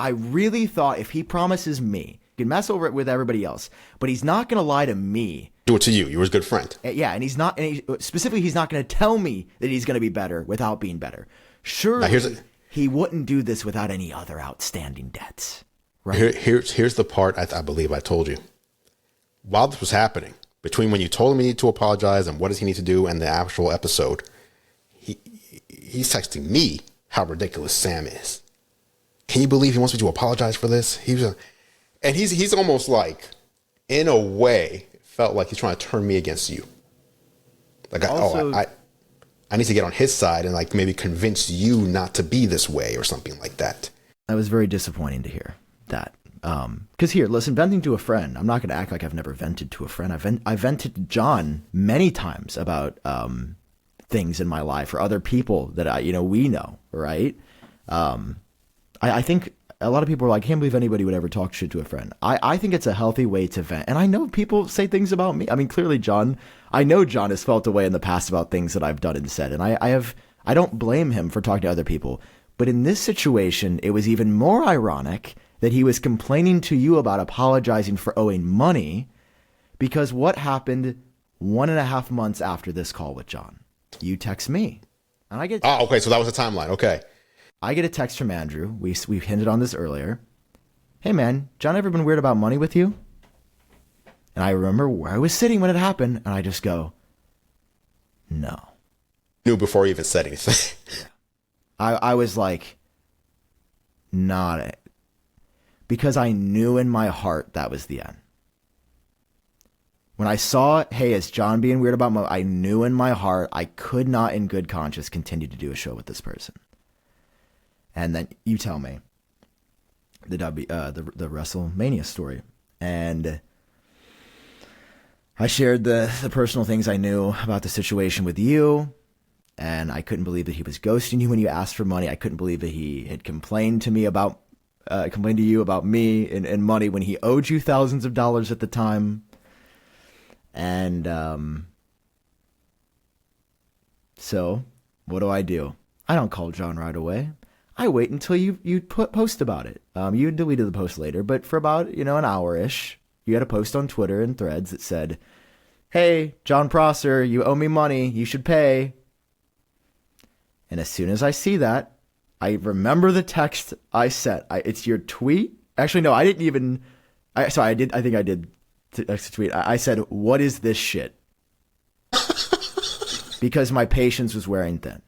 really thought if he promises me, he can mess over it with everybody else, but he's not going to lie to me. Do it to you. You're his good friend. Yeah, and he's not, specifically, he's not going to tell me that he's going to be better without being better. Surely, he wouldn't do this without any other outstanding debts. Right. Here's the part I believe I told you. While this was happening, between when you told him he needed to apologize and what does he need to do and the actual episode, he's texting me how ridiculous Sam is. Can you believe he wants me to apologize for this? He's almost like, in a way, felt like he's trying to turn me against you. Like, I need to get on his side and like maybe convince you not to be this way or something like that. That was very disappointing to hear that. Because here, listen, venting to a friend, I'm not going to act like I've never vented to a friend. I vented to John many times about things in my life or other people that we know, right? I think a lot of people are like, I can't believe anybody would ever talk shit to a friend. I think it's a healthy way to vent. And I know people say things about me. I mean, clearly I know John has felt away in the past about things that I've done and said. And I don't blame him for talking to other people. But in this situation, it was even more ironic that he was complaining to you about apologizing for owing money, because what happened 1.5 months after this call with John? You text me. And I get okay, so that was the timeline. Okay. I get a text from Andrew. We hinted on this earlier. Hey man, John ever been weird about money with you? And I remember where I was sitting when it happened, and I just go, no. Knew before he even said anything. I was like, not it. Because I knew in my heart that was the end. When I saw, hey, is John being weird about money? I knew in my heart I could not in good conscience continue to do a show with this person. And then you tell me the WrestleMania story. And I shared the personal things I knew about the situation with you. And I couldn't believe that he was ghosting you when you asked for money. I couldn't believe that he had complained to you about me and money when he owed you thousands of dollars at the time. And so what do? I don't call John right away. I wait until you post about it. You deleted the post later, but for about an hour-ish, you had a post on Twitter and Threads that said, hey, Jon Prosser, you owe me money. You should pay. And as soon as I see that, I remember the text I sent. It's your tweet. Actually, no, I didn't even. I think I did text a tweet. I said, what is this shit? Because my patience was wearing thin.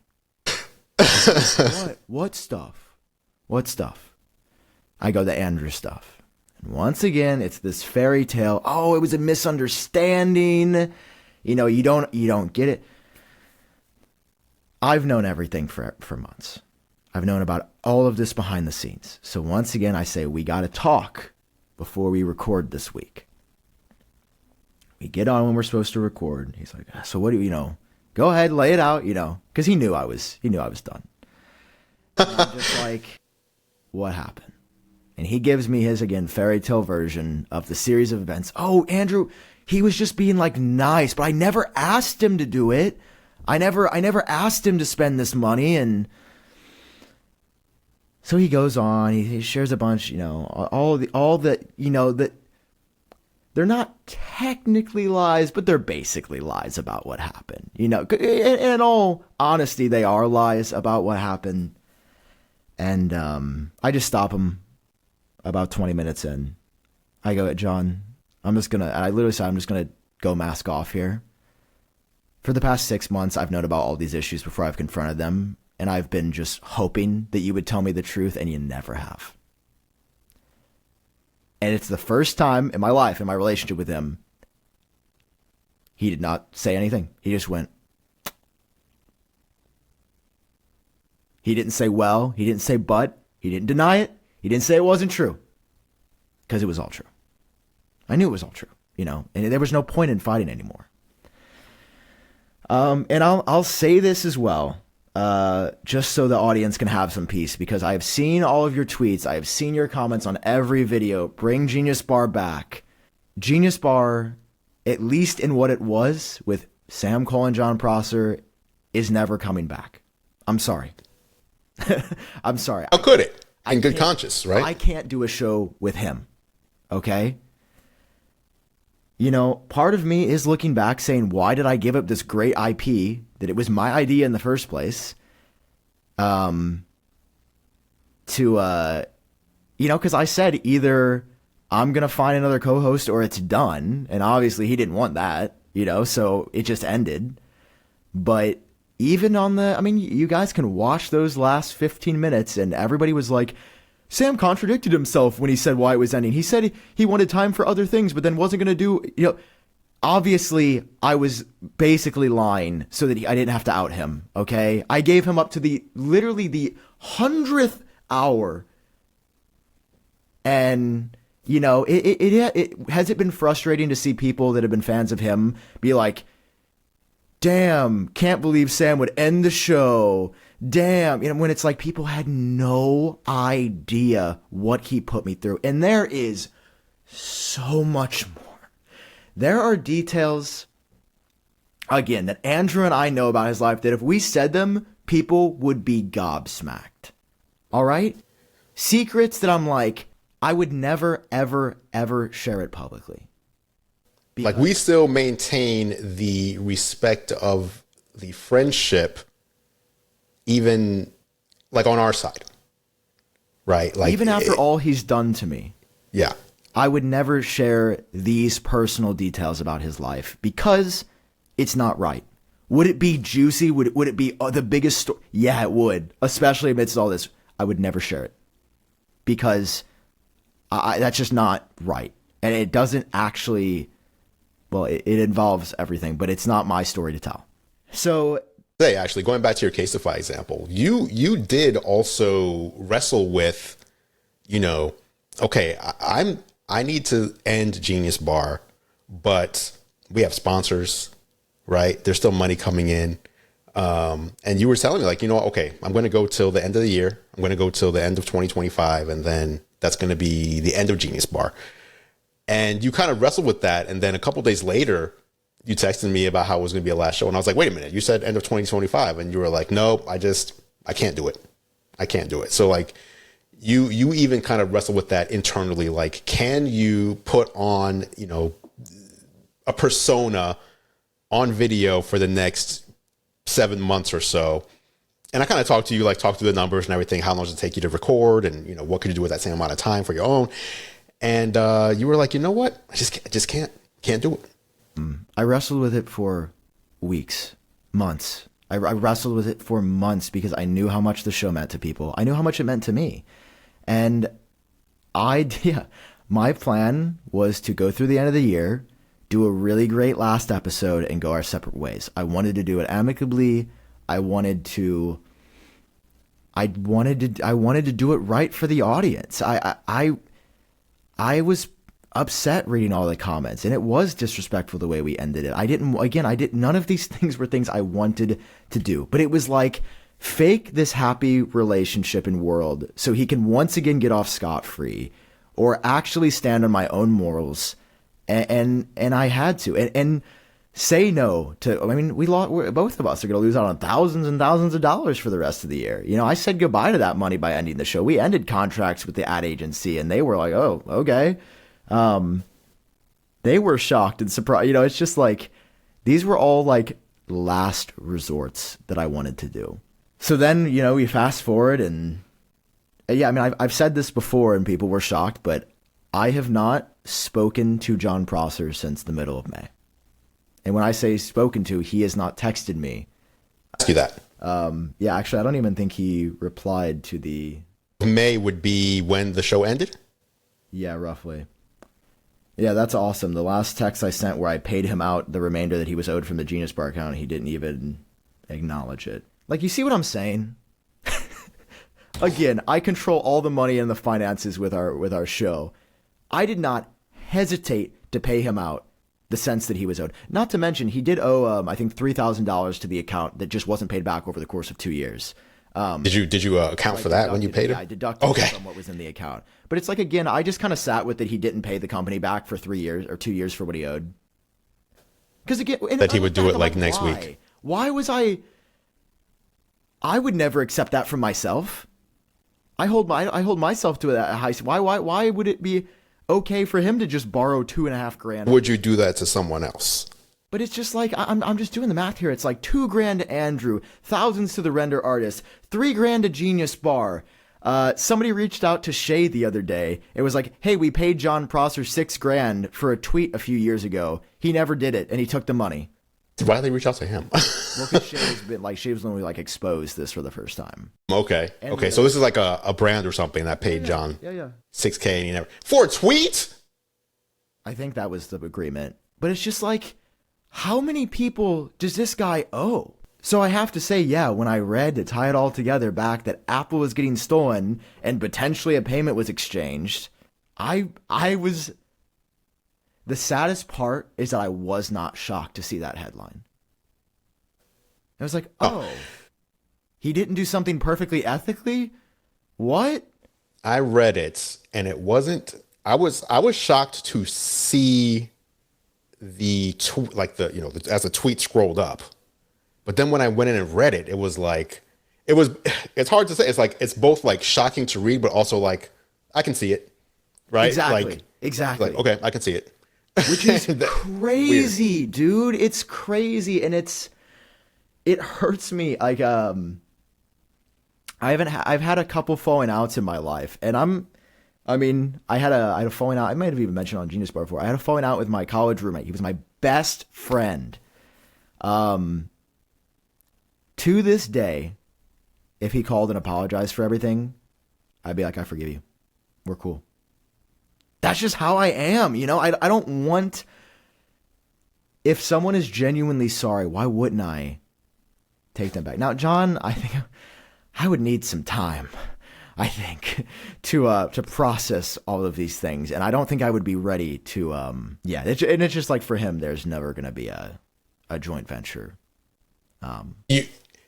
What stuff? What stuff? I go, the Andrew stuff. And once again, it's this fairy tale. Oh, it was a misunderstanding. You don't get it. I've known everything for months. I've known about all of this behind the scenes. So once again, I say, we got to talk before we record this week. We get on when we're supposed to record. He's like, so what do go ahead, lay it out, because he knew I was done. And I'm just like, what happened? And he gives me his, again, fairy tale version of the series of events. Oh, Andrew, he was just being like nice, but I never asked him to do it. I never asked him to spend this money. And so he goes on, he shares a bunch, all that they're not technically lies, but they're basically lies about what happened. In all honesty, they are lies about what happened. And I just stop him about 20 minutes in. I go, John, I literally said, I'm just going to go mask off here. For the past 6 months, I've known about all these issues before I've confronted them. And I've been just hoping that you would tell me the truth, and you never have. And it's the first time in my life, in my relationship with him, he did not say anything. He just went. He didn't say well. He didn't say but. He didn't deny it. He didn't say it wasn't true. Because it was all true. I knew it was all true, and there was no point in fighting anymore. And I'll say this as well. just so the audience can have some peace, because I have seen all of your tweets. I have seen your comments on every video. Bring Genius Bar back. Genius Bar, at least in what it was with Sam Kohl and Jon Prosser, is never coming back. I'm sorry. I'm sorry. How could it? In good conscience, right? I can't do a show with him. Okay? You know, part of me is looking back saying, why did I give up this great IP that it was my idea in the first place? Because I said either I'm going to find another co-host or it's done. And obviously he didn't want that, so it just ended. But even on you guys can watch those last 15 minutes and everybody was like, Sam contradicted himself when he said why it was ending. He said he wanted time for other things, but then wasn't going to do, obviously I was basically lying so that I didn't have to out him. Okay. I gave him up to literally the 100th hour. And, has it been frustrating to see people that have been fans of him be like, damn, can't believe Sam would end the show. Damn, when it's like people had no idea what he put me through. And there is so much more. There are details, again, that Andrew and I know about his life that if we said them, people would be gobsmacked. All right? Secrets that I'm like, I would never, ever, ever share it publicly. Like, we still maintain the respect of the friendship, even like on our side, right? Like, even after all he's done to me. Yeah. I would never share these personal details about his life because it's not right. Would it be juicy? Would it be the biggest story? Yeah, it would. Especially amidst all this. I would never share it because that's just not right. And it doesn't actually, well, it involves everything, but it's not my story to tell. So, actually, going back to your Casetify example, you did also wrestle with, okay, I need to end Genius Bar, but we have sponsors, right? There's still money coming in. And you were telling me, like, okay, I'm going to go till the end of the year. I'm going to go till the end of 2025. And then that's going to be the end of Genius Bar. And you kind of wrestled with that. And then a couple days later, you texted me about how it was going to be a last show. And I was like, wait a minute, you said end of 2025. And you were like, no, I can't do it. I can't do it. So like you even kind of wrestle with that internally. Like, can you put on, a persona on video for the next 7 months or so? And I kind of talked to you, like talk through the numbers and everything. How long does it take you to record? And, what could you do with that same amount of time for your own? And you were like, you know what? I just can't do it. I wrestled with it for weeks, months. I wrestled with it for months because I knew how much the show meant to people. I knew how much it meant to me. And my plan was to go through the end of the year, do a really great last episode, and go our separate ways. I wanted to do it amicably. I wanted to do it right for the audience. I was upset reading all the comments, and it was disrespectful the way we ended it. None of these things were things I wanted to do, but it was like fake this happy relationship and world so he can once again get off scot-free, or actually stand on my own morals. And I had to, and say no to, both of us are going to lose out on thousands and thousands of dollars for the rest of the year. I said goodbye to that money by ending the show. We ended contracts with the ad agency and they were like, oh, okay. They were shocked and surprised. It's just like, these were all like last resorts that I wanted to do. So then, we fast forward and I've said this before and people were shocked, but I have not spoken to Jon Prosser since the middle of May. And when I say spoken to, he has not texted me. Ask you that. Actually, I don't even think he replied to the... May would be when the show ended? Yeah, roughly. Yeah, that's awesome. The last text I sent where I paid him out the remainder that he was owed from the Genius Bar account, he didn't even acknowledge it. Like, you see what I'm saying? Again, I control all the money and the finances with our show. I did not hesitate to pay him out the sense that he was owed. Not to mention, he did owe, I think, $3,000 to the account that just wasn't paid back over the course of 2 years. Did you account for that when you paid him? Yeah, I deducted it from what was in the account. But it's like, again, I just kind of sat with that he didn't pay the company back for 3 years or 2 years for what he owed. Because again, that he would do it like next week. Why was I would never accept that from myself. I hold myself to a high. Why would it be okay for him to just borrow $2,500? Would you do that to someone else? But it's just like, I'm just doing the math here. It's like $2,000 to Andrew, thousands to the render artist, $3,000 to Genius Bar. Somebody reached out to Shay the other day. It was like, hey, we paid Jon Prosser $6,000 for a tweet a few years ago. He never did it, and he took the money. Why did they reach out to him? Well, because Shay was only like exposed this for the first time. Okay. So this is like a brand or something that paid Jon $6,000 and he never for a tweet. I think that was the agreement. But it's just like, how many people does this guy owe? So I have to say, yeah, when I read, to tie it all together back, that Apple was getting stolen and potentially a payment was exchanged, I was... The saddest part is that I was not shocked to see that headline. I was like, oh, he didn't do something perfectly ethically? What? I read it, and it wasn't... I was shocked to see the as the tweet scrolled up. But then when I went in and read it, it was like, it's hard to say. It's like, it's both like shocking to read, but also like, I can see it. Right? Exactly. Like, okay, I can see it. Which is crazy, dude. It's crazy. And it hurts me. Like, I've had a couple falling outs in my life, and I had a falling out. I might have even mentioned on Genius Bar before. I had a falling out with my college roommate. He was my best friend. To this day, if he called and apologized for everything, I'd be like, I forgive you. We're cool. That's just how I am. You know, I don't want, if someone is genuinely sorry, why wouldn't I take them back? Now, Jon, I think I would need some time, I think, to process all of these things. And I don't think I would be ready to, and it's just like, for him, there's never going to be a joint venture.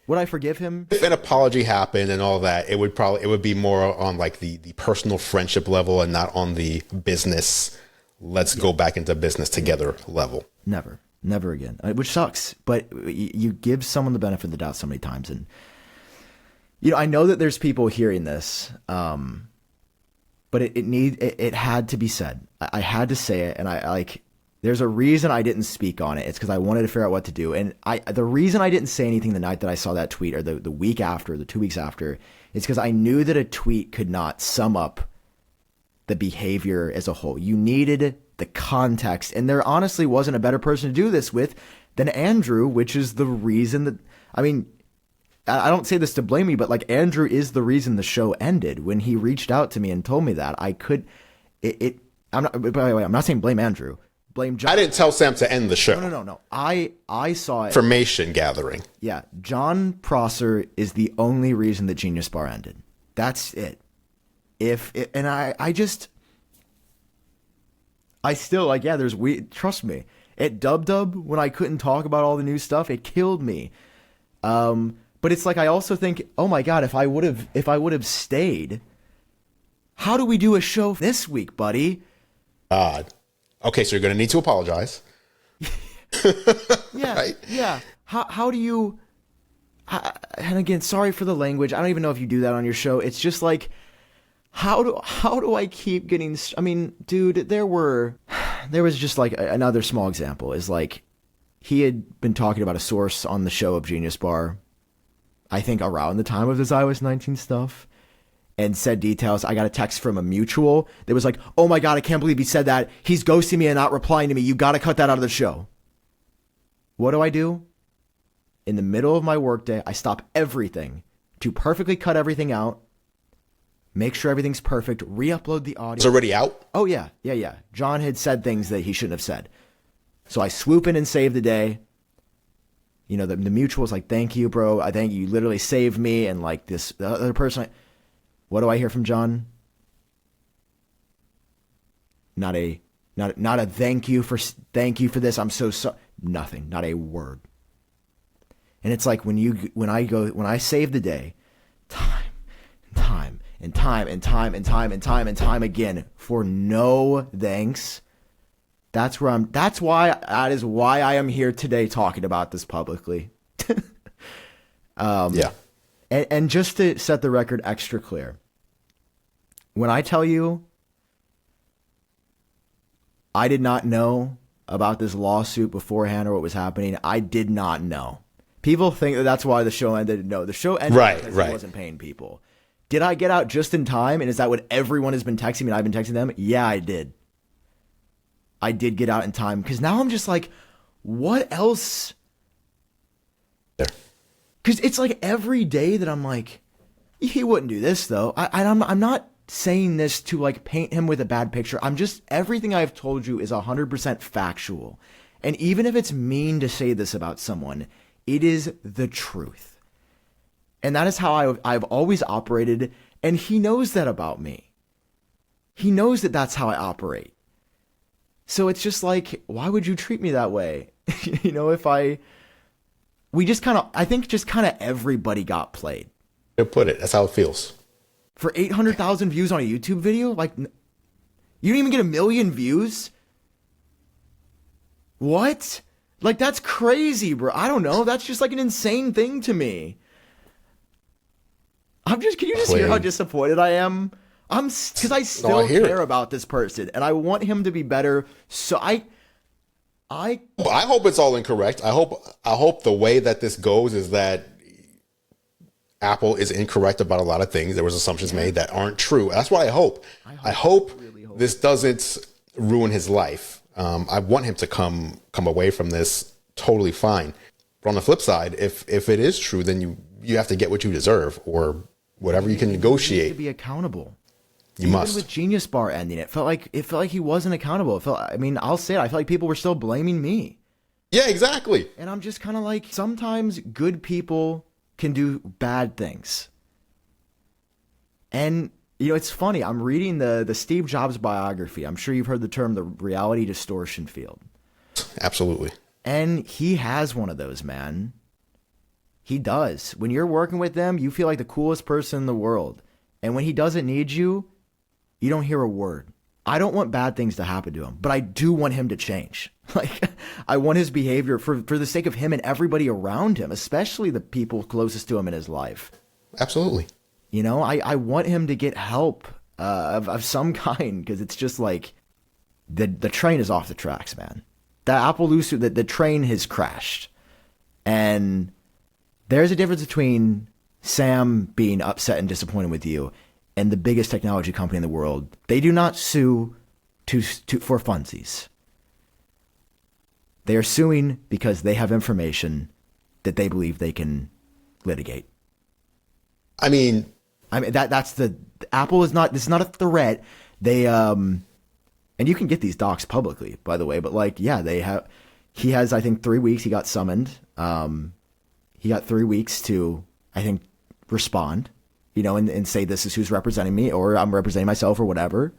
Would I forgive him? If an apology happened and all that, it would be more on like the personal friendship level and not on the business, let's go back into business together level. Never again, which sucks. But you give someone the benefit of the doubt so many times. And, you know, I know that there's people hearing this, but it had to be said. I had to say it. And there's a reason I didn't speak on it. It's because I wanted to figure out what to do. And the reason I didn't say anything the night that I saw that tweet, or the week after, the 2 weeks after, is because I knew that a tweet could not sum up the behavior as a whole. You needed the context. And there honestly wasn't a better person to do this with than Andrew, which is the reason that, I mean, I don't say this to blame me, but like, Andrew is the reason the show ended. When he reached out to me and told me that, by the way, I'm not saying blame Andrew. Blame Jon. I didn't tell Sam to end the show. No. I saw it. Information gathering. Yeah. Jon Prosser is the only reason that Genius Bar ended. That's it. Trust me. At Dub, when I couldn't talk about all the new stuff, it killed me. But it's like, I also think, oh my God, if I would have stayed, how do we do a show this week, buddy? Okay, so you're going to need to apologize. Yeah, right? Yeah. How do you... and again, sorry for the language. I don't even know if you do that on your show. It's just like, how do I keep getting... I mean, dude, there was just like another small example. Is like, he had been talking about a source on the show of Genius Bar, I think around the time of his iOS 19 stuff, and said details. I got a text from a mutual that was like, oh my God, I can't believe he said that. He's ghosting me and not replying to me. You got to cut that out of the show. What do? In the middle of my workday, I stop everything to perfectly cut everything out, make sure everything's perfect, re-upload the audio. It's already out? Oh, yeah. Jon had said things that he shouldn't have said. So I swoop in and save the day. You know, the mutual's like, thank you, bro. I think you literally saved me. And like the other person... What do I hear from Jon? Not a Not a thank you for this. I'm so sorry. Nothing. Not a word. And it's like when I save the day, time again for no thanks. That is why I am here today talking about this publicly. Yeah. And just to set the record extra clear, when I tell you I did not know about this lawsuit beforehand or what was happening, I did not know. People think that that's why the show ended. No, the show ended because he wasn't paying people. Did I get out just in time? And is that what everyone has been texting me and I've been texting them? Yeah, I did. I did get out in time because now I'm just like, what else? Because it's like every day that I'm like, he wouldn't do this though. I'm not saying this to like paint him with a bad picture. I'm just, everything I've told you is 100% factual. And even if it's mean to say this about someone, it is the truth. And that is how I've always operated. And he knows that about me. He knows that that's how I operate. So it's just like, why would you treat me that way? You know, I think just kind of everybody got played. You put it. That's how it feels. For 800,000 views on a YouTube video? Like, you didn't even get 1 million views? What? Like, that's crazy, bro. I don't know. That's just like an insane thing to me. Can you just hear how disappointed I am? Because I still care about this person and I want him to be better. So I hope it's all incorrect. I hope the way that this goes is that Apple is incorrect about a lot of things. There was assumptions made that aren't true. That's what I hope. I hope this doesn't ruin his life. I want him to come away from this totally fine. But on the flip side, if it is true, then you have to get what you deserve or whatever you can negotiate. You need to be accountable. You must. Even with Genius Bar ending, it felt like he wasn't accountable. I'll say it. I feel like people were still blaming me. Yeah, exactly. And I'm just kind of like, sometimes good people can do bad things. And, you know, it's funny. I'm reading the Steve Jobs biography. I'm sure you've heard the term the reality distortion field. Absolutely. And he has one of those, man. He does. When you're working with them, you feel like the coolest person in the world. And when he doesn't need you, you don't hear a word. I don't want bad things to happen to him, but I do want him to change. Like, I want his behavior for the sake of him and everybody around him, especially the people closest to him in his life. Absolutely. You know, I want him to get help of some kind, because it's just like the train is off the tracks, man. The Apple lawsuit, the train has crashed. And there's a difference between Sam being upset and disappointed with you and the biggest technology company in the world. They do not sue for funsies. They are suing because they have information that they believe they can litigate. I mean that's the Apple is not. This is not a threat. They and you can get these docs publicly, by the way. But like, yeah, they have. He has, I think, 3 weeks. He got summoned. He got 3 weeks to, I think, respond. You know, and say this is who's representing me, or I'm representing myself, or whatever.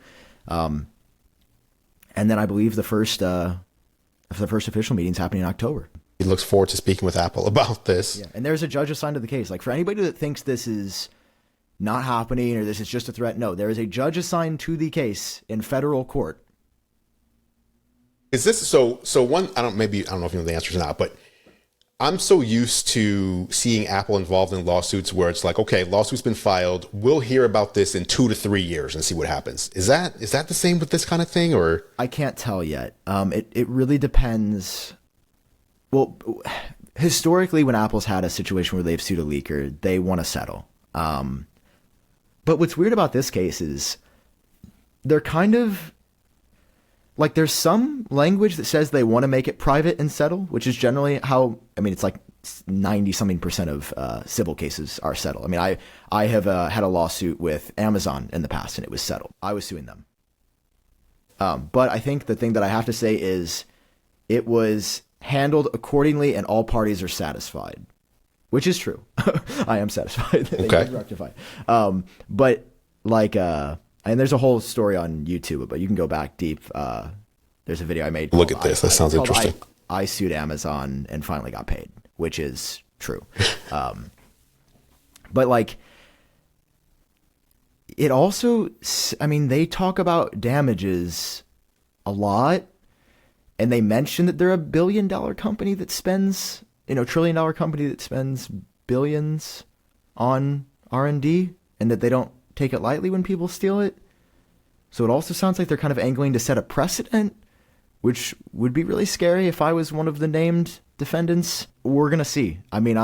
And then I believe the first official meeting's happening in October. He looks forward to speaking with Apple about this. Yeah, and there's a judge assigned to the case. Like, for anybody that thinks this is not happening or this is just a threat, no, there is a judge assigned to the case in federal court. Is this so one? I don't know if you know the answers or not, but I'm so used to seeing Apple involved in lawsuits where it's like, okay, lawsuit's been filed. We'll hear about this in 2 to 3 years and see what happens. Is that the same with this kind of thing, or? I can't tell yet. It really depends. Well, historically, when Apple's had a situation where they've sued a leaker, they want to settle. But what's weird about this case is they're kind of like, there's some language that says they want to make it private and settle, which is generally how, it's like 90-something% of civil cases are settled. I mean, I have had a lawsuit with Amazon in the past and it was settled. I was suing them. But I think the thing that I have to say is it was handled accordingly and all parties are satisfied, which is true. I am satisfied. Okay. Rectified. But like, and there's a whole story on YouTube, but you can go back deep. There's a video I made. Look at this. That sounds interesting. I sued Amazon and finally got paid, which is true. But like, it also, I mean, they talk about damages a lot, and they mention that they're a $1 billion company that spends, $1 trillion company that spends billions on R&D, and that they don't take it lightly when people steal it. So it also sounds like they're kind of angling to set a precedent, which would be really scary if I was one of the named defendants. We're going to see. I mean,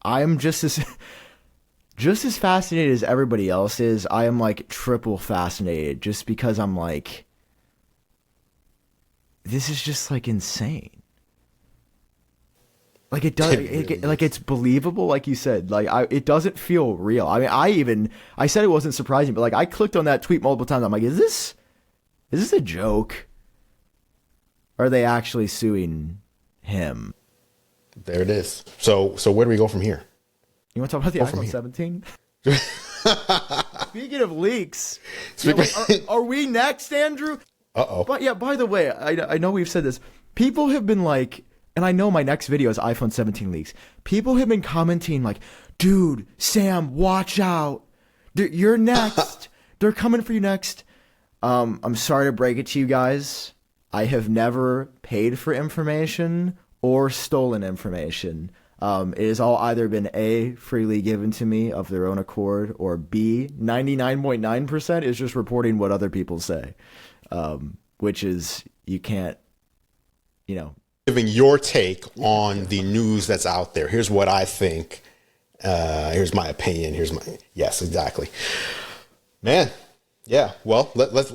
I'm just as fascinated as everybody else is. I am like triple fascinated just because I'm like, this is just like insane. Like it does, like it's believable, like you said. Like it doesn't feel real. I mean, I said it wasn't surprising, but like I clicked on that tweet multiple times. I'm like, is this a joke? Or are they actually suing him? There it is. So where do we go from here? You want to talk about the iPhone 17? Speaking of leaks, are we next, Andrew? Uh-oh. But yeah, by the way, I know we've said this. People have been like, and I know my next video is iPhone 17 leaks. People have been commenting like, dude, Sam, watch out. You're next. They're coming for you next. I'm sorry to break it to you guys. I have never paid for information or stolen information. It has all either been A, freely given to me of their own accord, or B, 99.9% is just reporting what other people say, which is you can't, Giving your take on the news that's out there. Here's what I think. Here's my opinion. Yes, exactly. Man. Yeah. Well, let's.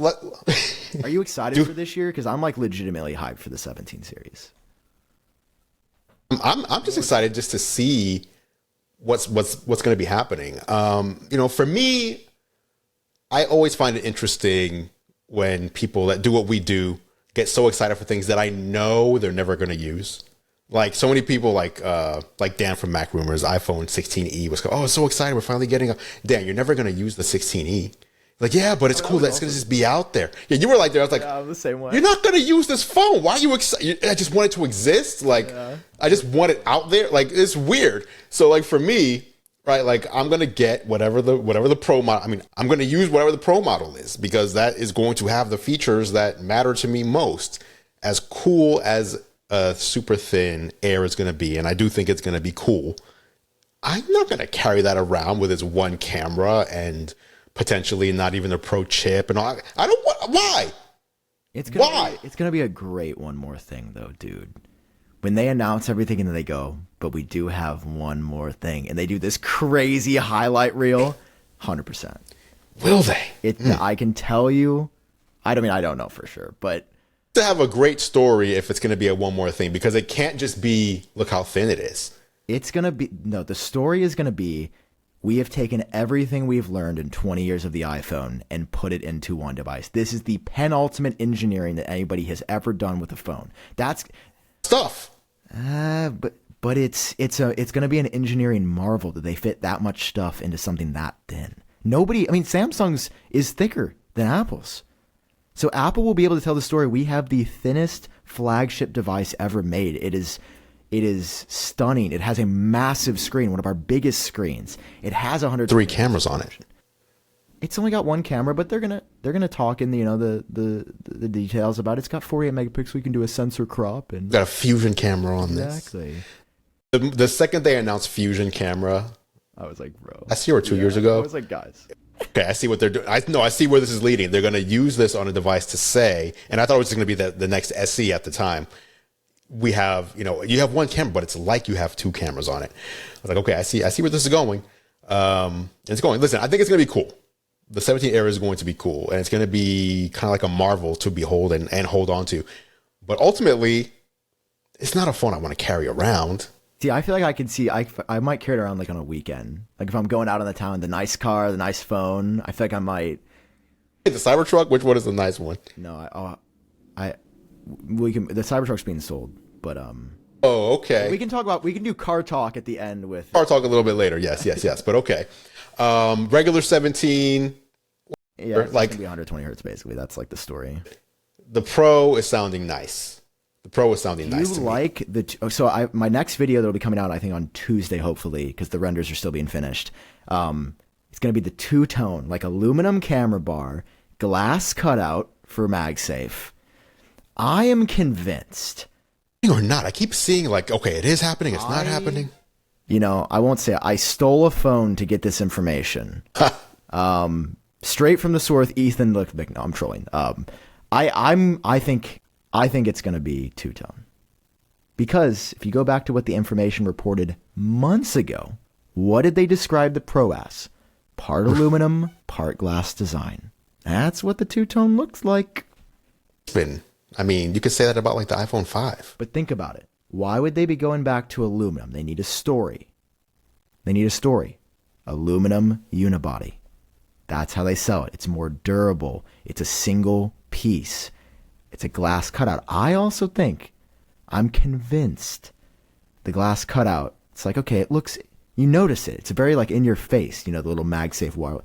Are you excited for this year? Because I'm like legitimately hyped for the 17 series. I'm just excited just to see what's going to be happening. For me, I always find it interesting when people that do what we do get so excited for things that I know they're never going to use. Like so many people, like Dan from Mac Rumors, iPhone 16e was so excited, we're finally getting Dan, you're never going to use the 16e. Like, yeah, but it's cool that it's going to just be out there. Yeah, you were like there. I was like, I'm the same way. You're not going to use this phone. Why are you excited? I just want it to exist. Like, I just want it out there. Like, it's weird. So, like, for me, right, like, I'm going to get whatever the Pro model. I mean, I'm going to use whatever the Pro model is because that is going to have the features that matter to me most. As cool as a super thin Air is going to be, and I do think it's going to be cool, I'm not going to carry that around with its one camera and potentially not even a Pro chip and all. I don't want. Why? It's gonna be a great one more thing though, dude. When they announce everything and then they go, but we do have one more thing, and they do this crazy highlight reel, 100%. Will they? I can tell you. I don't know for sure, but to have a great story if it's gonna be a one more thing, because it can't just be look how thin it is. It's gonna be the story is gonna be. We have taken everything we've learned in 20 years of the iPhone and put it into one device. This is the penultimate engineering that anybody has ever done with a phone. That's stuff. But it's going to be an engineering marvel that they fit that much stuff into something that thin. Samsung's is thicker than Apple's. So Apple will be able to tell the story. We have the thinnest flagship device ever made. It is stunning. It has a massive screen, one of our biggest screens. It has 3 cameras on it. It's only got one camera, but they're gonna talk in the details about it. It's got 48 megapixels. We can do a sensor crop and got a Fusion camera on this. Exactly. The second they announced Fusion camera, I was like, bro. I see, or 2 years ago. I was like, guys. Okay, I see what they're doing. I see where this is leading. They're gonna use this on a device to say, and I thought it was just gonna be the next SE at the time. We have, you have one camera, but it's like you have 2 cameras on it. I was like, okay, I see where this is going. It's going. Listen, I think it's going to be cool. The 17 Air is going to be cool, and it's going to be kind of like a marvel to behold and hold on to. But ultimately, it's not a phone I want to carry around. See, I feel like I can see, I might carry it around like on a weekend. Like if I'm going out on the town, the nice car, the nice phone, I feel like I might. Hey, the Cybertruck, which one is the nice one? No, the Cybertruck's being sold, but oh, okay. We can do car talk at the end with car talk a little bit later. Yes, but okay. Regular 17. Yeah, it's like gonna be 120 hertz basically. That's like the story. the Pro is sounding nice. The Pro is sounding nice to me. You like so my next video that'll be coming out, I think on Tuesday, hopefully, because the renders are still being finished. It's going to be the two-tone, like aluminum camera bar, glass cutout for MagSafe. I am convinced. Or not. I keep seeing like, okay, it is happening. It's not happening. You know, I won't say it. I stole a phone to get this information. Straight from the source, Ethan Lipnik. No, I'm trolling. I think it's going to be two-tone. Because if you go back to what the information reported months ago, what did they describe the Pro as? Part aluminum, part glass design. That's what the two-tone looks like. I mean, you could say that about like the iPhone 5. But think about it. Why would they be going back to aluminum? They need a story. Aluminum unibody. That's how they sell it. It's more durable. It's a single piece. It's a glass cutout. I also think, I'm convinced, the glass cutout, it's like, okay, it looks, you notice it. It's very like in your face, you know, the little MagSafe wire.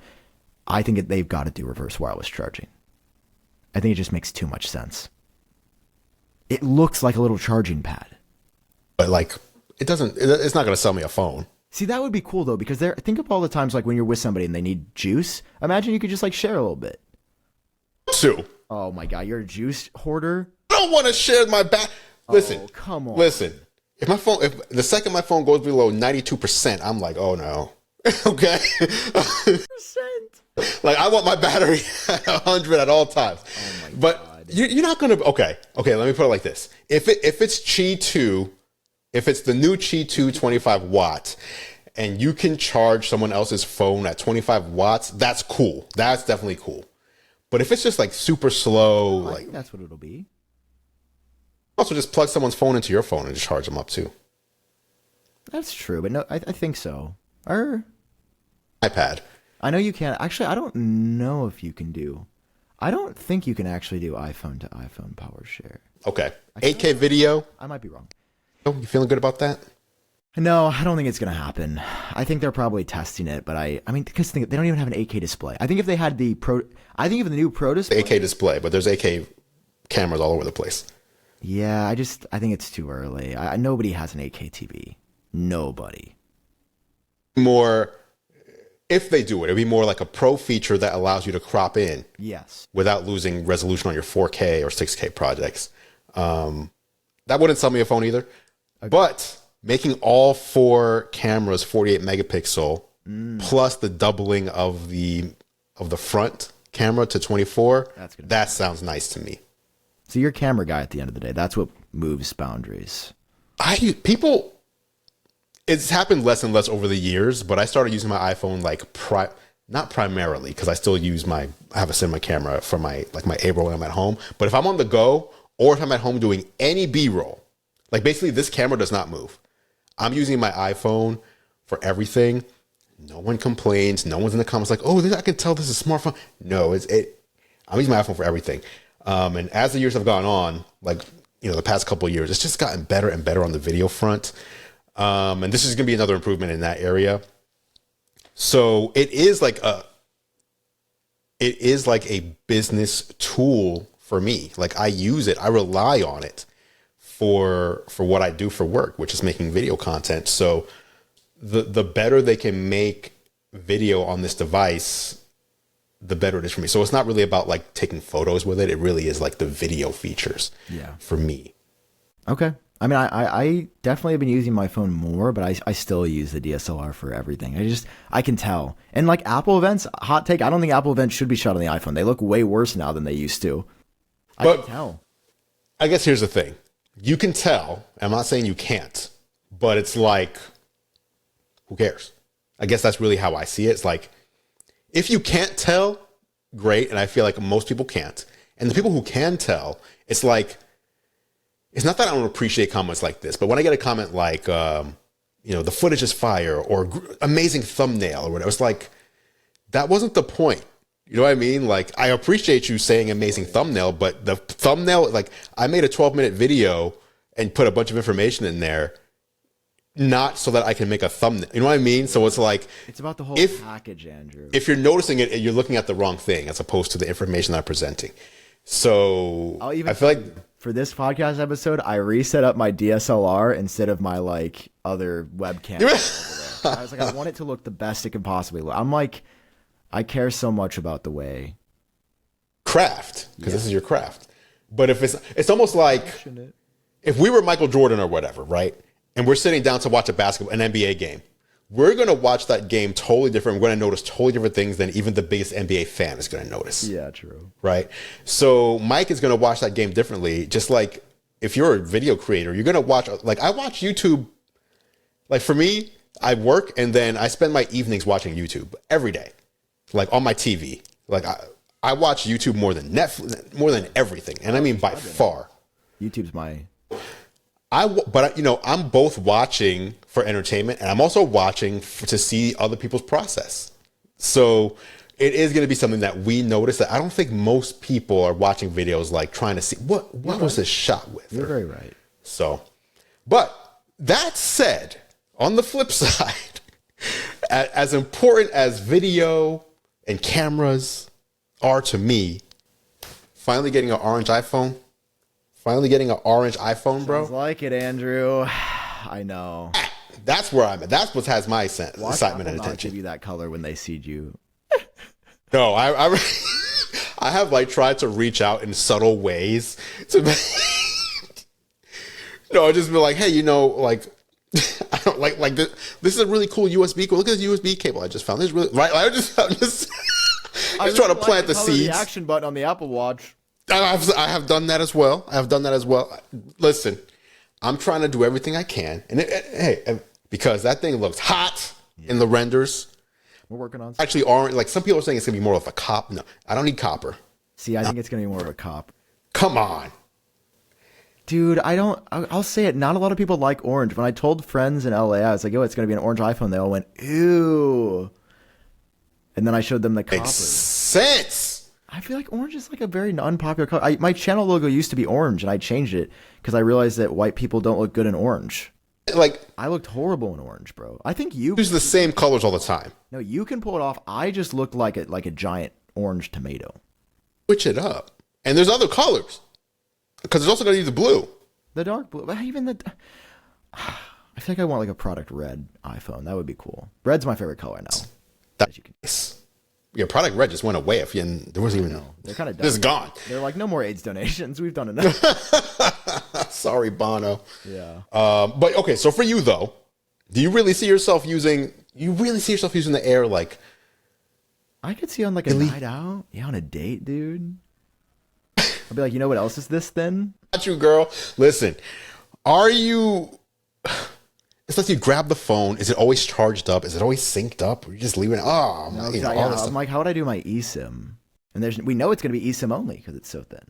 I think they've got to do reverse wireless charging. I think it just makes too much sense. It looks like a little charging pad. But like, it's not going to sell me a phone. See, that would be cool though, because think of all the times like when you're with somebody and they need juice. Imagine you could just like share a little bit. Sue. Oh my God, you're a juice hoarder? I don't want to share my Listen. Oh, come on. Listen. If the second my phone goes below 92%, I'm like, oh no. Okay. Like I want my battery at 100 at all times. Oh my but God. You're not gonna. Okay. Let me put it like this. If it's Qi 2, if it's the new Qi 2 25 watt, and you can charge someone else's phone at 25 watts, that's cool. That's definitely cool. But if it's just like super slow, I think that's what it'll be. Also just plug someone's phone into your phone and just charge them up too. That's true, but no, I think so. iPad. I know you can. Actually, I don't know if you can do. I don't think you can actually do iPhone to iPhone power share. Okay. 8K video. I might be wrong. Oh, you feeling good about that? No, I don't think it's going to happen. I think they're probably testing it, but I mean, because they don't even have an 8K display. I think if they had the Pro, I think if the new Pro display. 8K display, but there's 8K cameras all over the place. Yeah, I think it's too early. Nobody has an 8K TV. Nobody. More, if they do it, it'd be more like a Pro feature that allows you to crop in. Yes. Without losing resolution on your 4K or 6K projects. That wouldn't sell me a phone either. Okay. But making all 4 cameras 48 megapixel plus the doubling of the front camera to 24, that sounds nice to me. So you're a camera guy at the end of the day. That's what moves boundaries. It's happened less and less over the years, but I started using my iPhone like not primarily because I still use I have a cinema camera for my A-roll when I'm at home. But if I'm on the go or if I'm at home doing any B-roll, like basically this camera does not move. I'm using my iPhone for everything. No one complains. No one's in the comments like, oh, I can tell this is a smartphone. No, I'm using my iPhone for everything. And as the years have gone on, like, you know, the past couple of years, it's just gotten better and better on the video front. And this is going to be another improvement in that area. So it is like a business tool for me. Like I use it, I rely on it for what I do for work, which is making video content. So the better they can make video on this device, the better it is for me. So it's not really about like taking photos with it. It really is like the video features for me. Okay. I mean, I definitely have been using my phone more, but I still use the DSLR for everything. I can tell. And like Apple events, hot take, I don't think Apple events should be shot on the iPhone. They look way worse now than they used to. I can tell. I guess here's the thing. You can tell. I'm not saying you can't, but it's like, who cares? I guess that's really how I see it. It's like, if you can't tell, great. And I feel like most people can't. And the people who can tell, it's like, it's not that I don't appreciate comments like this, but when I get a comment like, you know, the footage is fire or amazing thumbnail or whatever, it's like, that wasn't the point. You know what I mean? Like, I appreciate you saying amazing thumbnail, but the thumbnail, like, I made a 12-minute video and put a bunch of information in there, not so that I can make a thumbnail. You know what I mean? So it's like, it's about the whole package, Andrew. If you're noticing it, you're looking at the wrong thing as opposed to the information I'm presenting. So I feel like for this podcast episode, I reset up my DSLR instead of my like other webcam. I was like, I want it to look the best it can possibly look. I'm like, I care so much about the way craft, because this is your craft. But if it's almost like if we were Michael Jordan or whatever, right? And we're sitting down to watch an NBA game, we're going to watch that game totally different. We're going to notice totally different things than even the biggest NBA fan is going to notice. Yeah, true. Right? So Mike is going to watch that game differently. Just like if you're a video creator, you're going to watch, like I watch YouTube. Like for me, I work and then I spend my evenings watching YouTube every day, like on my TV. Like I watch YouTube more than Netflix, more than everything. And I mean by far. YouTube's my... But you know, I'm both watching for entertainment and I'm also watching to see other people's process. So it is going to be something that we notice that I don't think most people are watching videos like trying to see what was this shot with. You're very right. So, but that said, on the flip side, as important as video and cameras are to me, finally getting an orange iPhone. Finally getting an orange iPhone, bro. Sounds like it, Andrew. I know. That's where I'm at. That's what has my excitement and attention. Give you that color when they seed you. No, I have like tried to reach out in subtle ways to. No, I just be like, hey, you know, like I don't like this. This is a really cool USB. Look at this USB cable I just found. This is really right. I'm just trying to plant the seeds. The action button on the Apple Watch. I have done that as well. Listen, I'm trying to do everything I can, and because that thing looks hot in the renders. We're working on actually orange. Like some people are saying, it's gonna be more of a cop. No, I don't need copper. See, I think it's gonna be more of a cop. Come on, dude. I'll say it. Not a lot of people like orange. When I told friends in LA, I was like, "Oh, it's gonna be an orange iPhone." They all went, "Ew," and then I showed them the copper. Makes sense. I feel like orange is like a very unpopular color. My channel logo used to be orange, and I changed it because I realized that white people don't look good in orange. Like I looked horrible in orange, bro. I think you use the same colors all the time. No, you can pull it off. I just looked like a giant orange tomato. Switch it up, and there's other colors because there's also going to use the blue, the dark blue. Even the. I feel like I want like a product red iPhone. That would be cool. Red's my favorite color now. That's nice. Your product red just went away. There wasn't even. They're kind of done. It's gone. They're like, no more AIDS donations. We've done enough. Sorry, Bono. Yeah. But okay, so for you though, do you really see yourself using? You really see yourself using the Air like? I could see on like a night out. Yeah, on a date, dude. I'll be like, you know what else is this then? Not you, girl. Listen, are you? It's like you grab the phone. Is it always charged up? Is it always synced up? Or you just leave it? Oh, no, I'm like, how would I do my eSIM? And we know it's going to be eSIM only because it's so thin.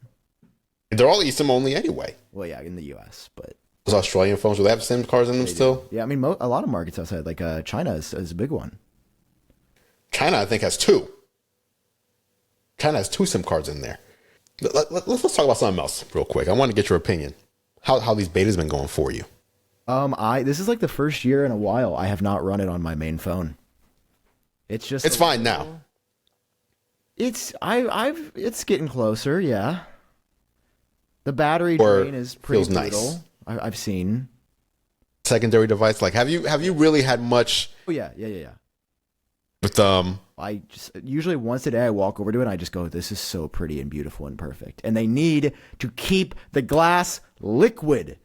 They're all eSIM only anyway. Well, yeah, in the U.S., but those Australian phones, do they have SIM cards in them still? Yeah, I mean, a lot of markets outside, like China is a big one. China, I think, has two. China has two SIM cards in there. Let's talk about something else real quick. I want to get your opinion. How these betas been going for you? This is like the first year in a while I have not run it on my main phone. It's fine now. It's getting closer, yeah. The battery drain is pretty feels brutal. Nice. I've seen. Secondary device, like have you really had much? Oh yeah. With I just usually once a day I walk over to it and I just go, this is so pretty and beautiful and perfect. And they need to keep the glass liquid.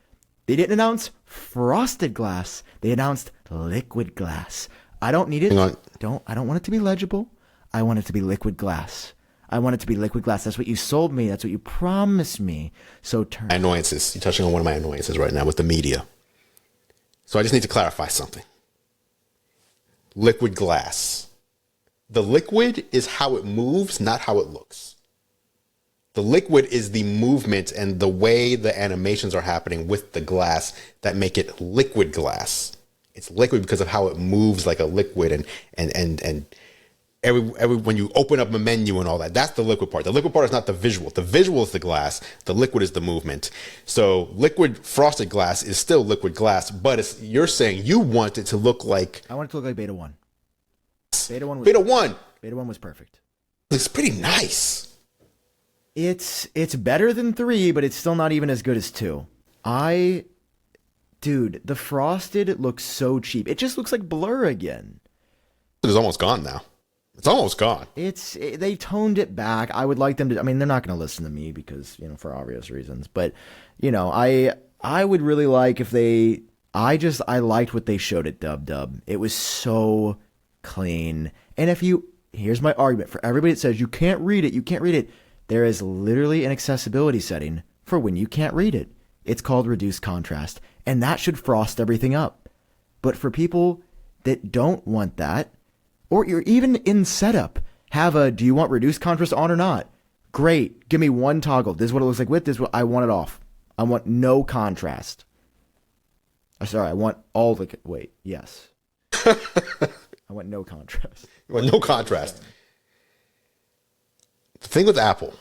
They didn't announce frosted glass. They announced liquid glass. I don't need it. I don't want it to be legible. I want it to be liquid glass. I want it to be liquid glass. That's what you sold me. That's what you promised me. So annoyances. You're touching on one of my annoyances right now with the media. So I just need to clarify something. Liquid glass. The liquid is how it moves, not how it looks. The liquid is the movement and the way the animations are happening with the glass that make it liquid glass. It's liquid because of how it moves like a liquid and every when you open up a menu and all that, that's the liquid part. The liquid part is not the visual. The visual is the glass. The liquid is the movement. So liquid frosted glass is still liquid glass, but you're saying you want it to look like... I want it to look like Beta 1. Beta 1 was perfect. It's pretty nice. It's better than 3, but it's still not even as good as 2. Dude, the frosted looks so cheap. It just looks like Blur again. It's almost gone now. It's almost gone. They toned it back. I would like them to. I mean, they're not going to listen to me because for obvious reasons. But I would really like if they. I liked what they showed at Dub Dub. It was so clean. And here's my argument for everybody that says you can't read it. There is literally an accessibility setting for when you can't read it. It's called reduced contrast, and that should frost everything up. But for people that don't want that, or you're even in setup, do you want reduced contrast on or not? Great. Give me one toggle. This is what it looks like with this. I want it off. I want no contrast. Sorry, I want all the... Wait, yes. I want no contrast. You want no contrast. The thing with Apple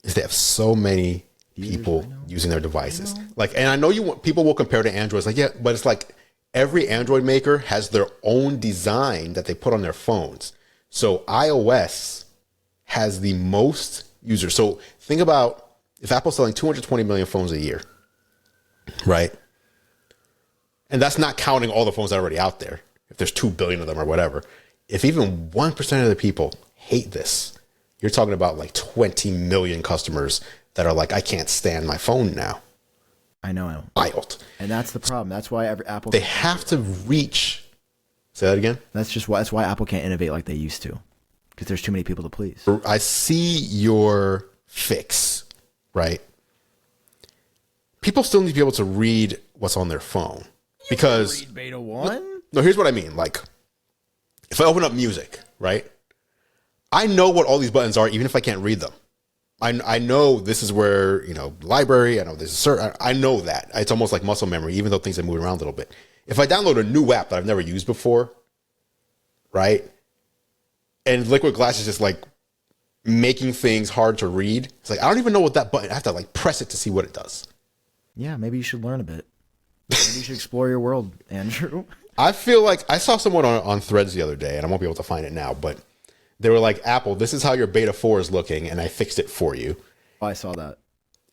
is they have so many people using their devices. And I know people will compare to Android. It's like, yeah, but it's like every Android maker has their own design that they put on their phones. So iOS has the most users. So think about if Apple's selling 220 million phones a year, right? And that's not counting all the phones that are already out there. If there's 2 billion of them or whatever, if even 1% of the people hate this, you're talking about like 20 million customers that are like, I can't stand my phone now. I know. Wild. And that's the problem. That's why Apple... They have to reach... Say that again? That's why Apple can't innovate like they used to. Because there's too many people to please. I see your fix, right? People still need to be able to read what's on their phone. Because... Read Beta 1? No, here's what I mean. Like, if I open up music, right? I know what all these buttons are, even if I can't read them. I know this is where, library, I know this is search. I know that. It's almost like muscle memory, even though things are moving around a little bit. If I download a new app that I've never used before, right? And Liquid Glass is just like making things hard to read. It's like, I don't even know what that button, I have to like press it to see what it does. Yeah, maybe you should learn a bit. Maybe you should explore your world, Andrew. I feel like I saw someone on Threads the other day, and I won't be able to find it now, but they were like, Apple, this is how your beta 4 is looking, and I fixed it for you. Oh, I saw that.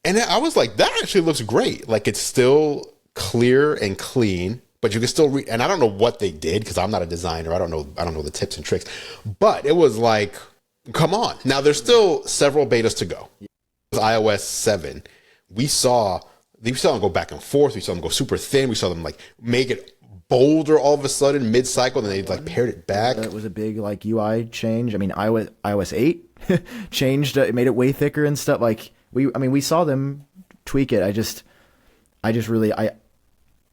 And I was like, that actually looks great. Like, it's still clear and clean, but you can still read. And I don't know what they did because I'm not a designer. I don't know the tips and tricks. But it was like, come on. Now, there's still several betas to go. iOS 7, we saw them go back and forth. We saw them go super thin. We saw them like make it bolder all of a sudden mid-cycle, and then they like pared it back. It was a big like UI change. I mean, iOS 8 changed. It made it way thicker and stuff. Like we saw them tweak it.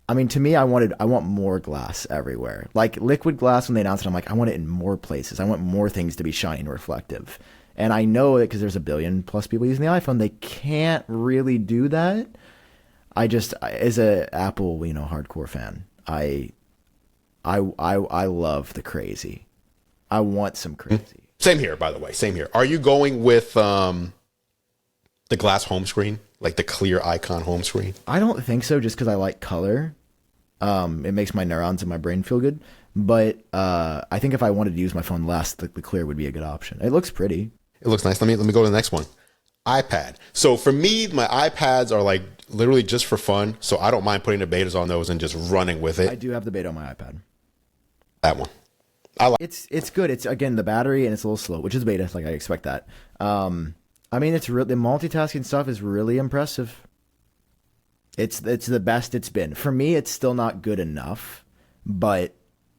I mean, to me, I want more glass everywhere. Like Liquid Glass, when they announced it, I'm like, I want it in more places. I want more things to be shiny and reflective. And I know it because there's 1 billion plus people using the iPhone. They can't really do that. As a Apple, hardcore fan, I love the crazy. I want some crazy. Same here, by the way. Same here. Are you going with the glass home screen, like the clear icon home screen? I don't think so, just because I like color. It makes my neurons in my brain feel good. But I think if I wanted to use my phone less, the clear would be a good option. It looks pretty. It looks nice. Let me go to the next one. iPad. So for me, my iPads are like literally just for fun. So I don't mind putting the betas on those and just running with it. I do have the beta on my iPad. That one. It's good. It's again the battery and it's a little slow, which is beta. Like I expect that. I mean, the multitasking stuff is really impressive. It's the best it's been. For me, it's still not good enough, but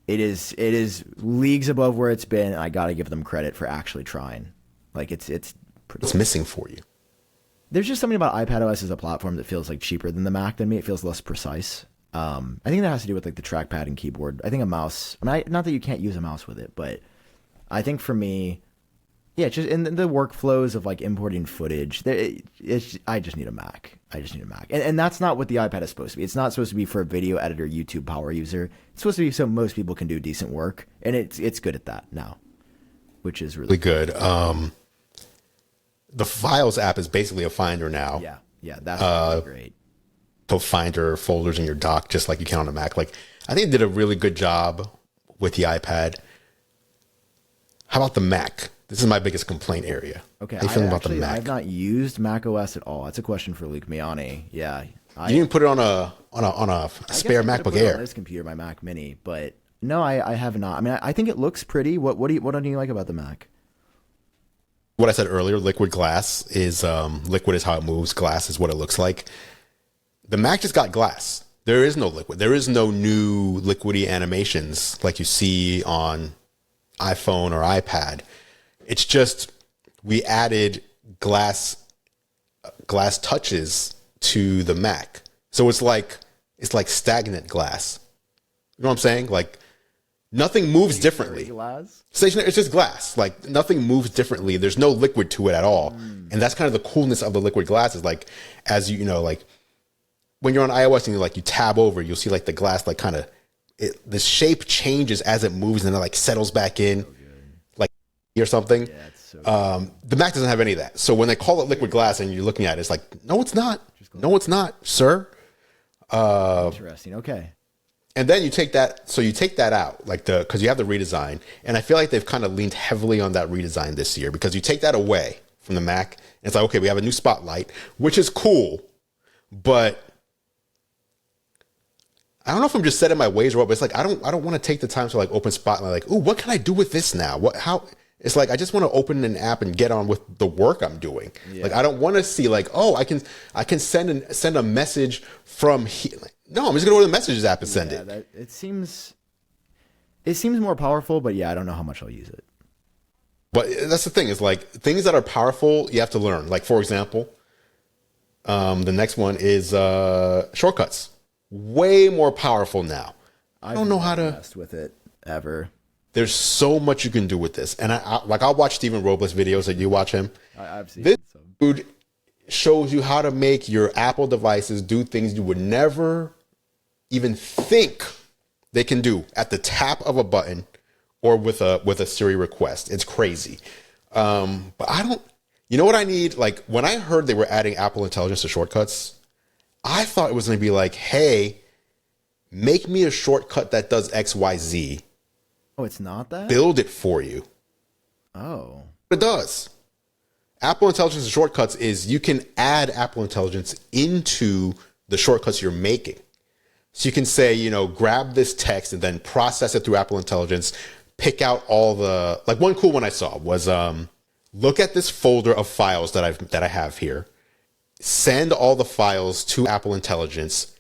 it is leagues above where it's been. I got to give them credit for actually trying. Like it's pretty. What's missing for you? There's just something about iPadOS as a platform that feels like cheaper than the Mac than me. It feels less precise. I think that has to do with like the trackpad and keyboard. I think a mouse. I mean, not that you can't use a mouse with it, but I think for me, yeah, just in the workflows of like importing footage, I just need a Mac. And that's not what the iPad is supposed to be. It's not supposed to be for a video editor, YouTube power user. It's supposed to be so most people can do decent work, and it's good at that now, which is really good. The Files app is basically a Finder now. Yeah, that's really great. Put Finder folders in your dock just like you can on a Mac. Like I think they did a really good job with the iPad. How about the Mac? This is my biggest complaint area. Okay, How you feeling about the Mac? I've not used macOS at all. That's a question for Luke Miani. Yeah, You didn't put it on a spare MacBook Air. On this computer, my Mac Mini, but no, I have not. I mean, I think it looks pretty. What do you like about the Mac? What I said earlier, liquid glass is liquid is how it moves. Glass is what it looks like. The Mac just got glass. There is no liquid. There is no new liquidy animations like you see on iPhone or iPad. It's just we added glass touches to the Mac. So it's like stagnant glass. You know what I'm saying? Like nothing moves differently. Glass? Stationary, it's just glass. Like nothing moves differently. There's no liquid to it at all. And that's kind of the coolness of the liquid glass is like, as you know, like when you're on iOS and you tab over, you'll see like the glass, like kind of the shape changes as it moves and then it like settles back in like or something. Yeah, it's so the Mac doesn't have any of that. So when they call it liquid glass and you're looking at it, it's like, no, it's not. No, it's not, sir. interesting. Okay. And then you take that out, like because you have the redesign, and I feel like they've kind of leaned heavily on that redesign this year because you take that away from the Mac, and it's like, okay, we have a new spotlight, which is cool, but I don't know if I'm just set in my ways or what, but it's like I don't want to take the time to like open Spotlight, like, ooh, what can I do with this now? How? It's like I just want to open an app and get on with the work I'm doing. Yeah. Like I don't want to see like, oh, I can send a message from here. No, I'm just gonna go to the Messages app and send it. It seems more powerful, but yeah, I don't know how much I'll use it. But that's the thing is like things that are powerful, you have to learn. Like for example, the next one is shortcuts. Way more powerful now. I don't know how to mess with it ever. There's so much you can do with this, and I'll watch Steven Robles videos. That you watch him. I've seen this dude shows you how to make your Apple devices do things you would never even think they can do at the tap of a button or with a Siri request. It's crazy. But I don't. You know what I need? Like when I heard they were adding Apple Intelligence to shortcuts, I thought it was going to be like, hey, make me a shortcut that does X, Y, Z. Oh, it's not that? Build it for you. Oh. It does. Apple Intelligence and shortcuts is you can add Apple Intelligence into the shortcuts you're making. So you can say, you know, grab this text and then process it through Apple Intelligence, pick out all the, like one cool one I saw was look at this folder of files that I have here, send all the files to Apple Intelligence,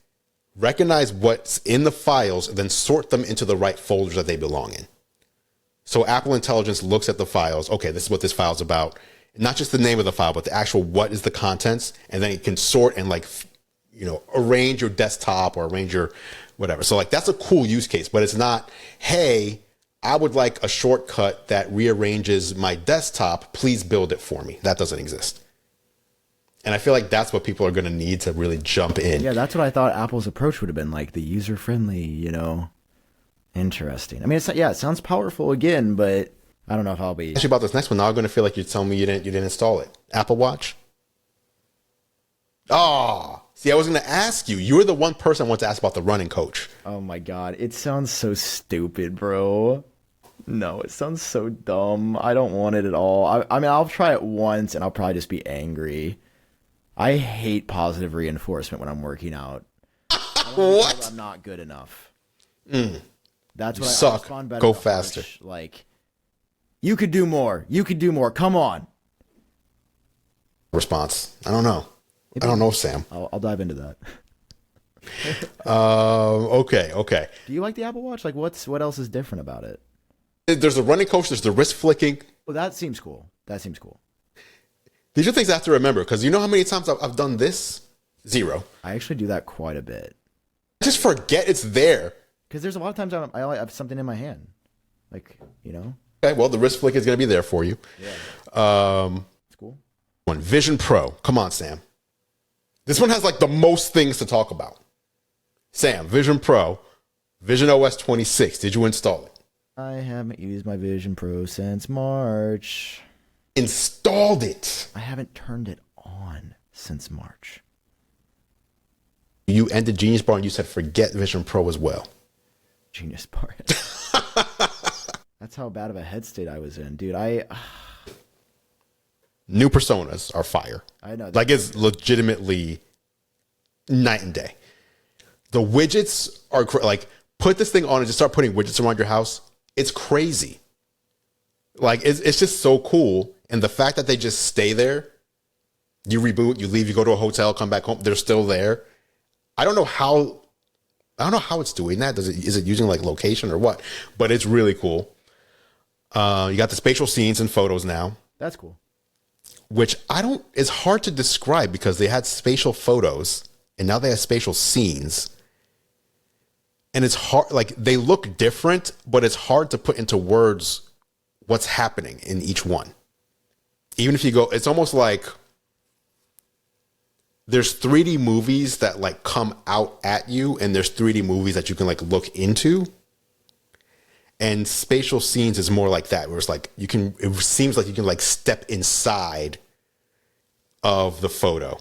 recognize what's in the files, and then sort them into the right folders that they belong in. So Apple Intelligence looks at the files. Okay, this is what this file's about. Not just the name of the file, but the actual what is the contents, and then it can sort and like, you know, arrange your desktop or arrange your whatever. So like that's a cool use case, but it's not, hey, I would like a shortcut that rearranges my desktop. Please build it for me. That doesn't exist. And I feel like that's what people are going to need to really jump in. Yeah, that's what I thought Apple's approach would have been, like the user-friendly, you know. Interesting. I mean, it sounds powerful again, but I don't know if I'll be. Actually, about this next one, now I'm going to feel like you're telling me you didn't install it. Apple Watch. Oh, see, I was going to ask you. You were the one person I wanted to ask about the running coach. Oh my God, it sounds so stupid, bro. No, it sounds so dumb. I don't want it at all. I mean, I'll try it once, and I'll probably just be angry. I hate positive reinforcement when I'm working out. What? I'm not good enough. you That's what suck. I respond better. Go faster. Like, you could do more. You could do more. Come on. Response. I don't know. I don't know, Sam. I'll dive into that. Okay. Do you like the Apple Watch? Like, what else is different about it? There's the running coach. There's the wrist flicking. Well, that seems cool. These are things I have to remember because you know how many times I've done this? 0. I actually do that quite a bit. I just forget it's there. Because there's a lot of times I only have something in my hand. Like, you know? Okay, well, the wrist flick is going to be there for you. Yeah. It's cool. One, Vision Pro. Come on, Sam. This one has like the most things to talk about. Sam, Vision Pro, visionOS 26. Did you install it? I haven't used my Vision Pro since March. Installed it. I haven't turned it on since March. You ended Genius Bar and you said forget Vision Pro as well. Genius Bar. That's how bad of a head state I was in, dude. New personas are fire. I know. Like, it's legitimately night and day. The widgets are like, put this thing on and just start putting widgets around your house. It's crazy. Like, it's just so cool. And the fact that they just stay there, you reboot, you leave, you go to a hotel, come back home, they're still there. I don't know how it's doing that. Is it using like location or what? But it's really cool. You got the spatial scenes and photos now. That's cool. Which it's hard to describe because they had spatial photos and now they have spatial scenes. And it's hard, like, they look different, but it's hard to put into words what's happening in each one. Even if you go, it's almost like there's 3D movies that like come out at you, and there's 3D movies that you can like look into. And spatial scenes is more like that, where it's like it seems like you can like step inside of the photo.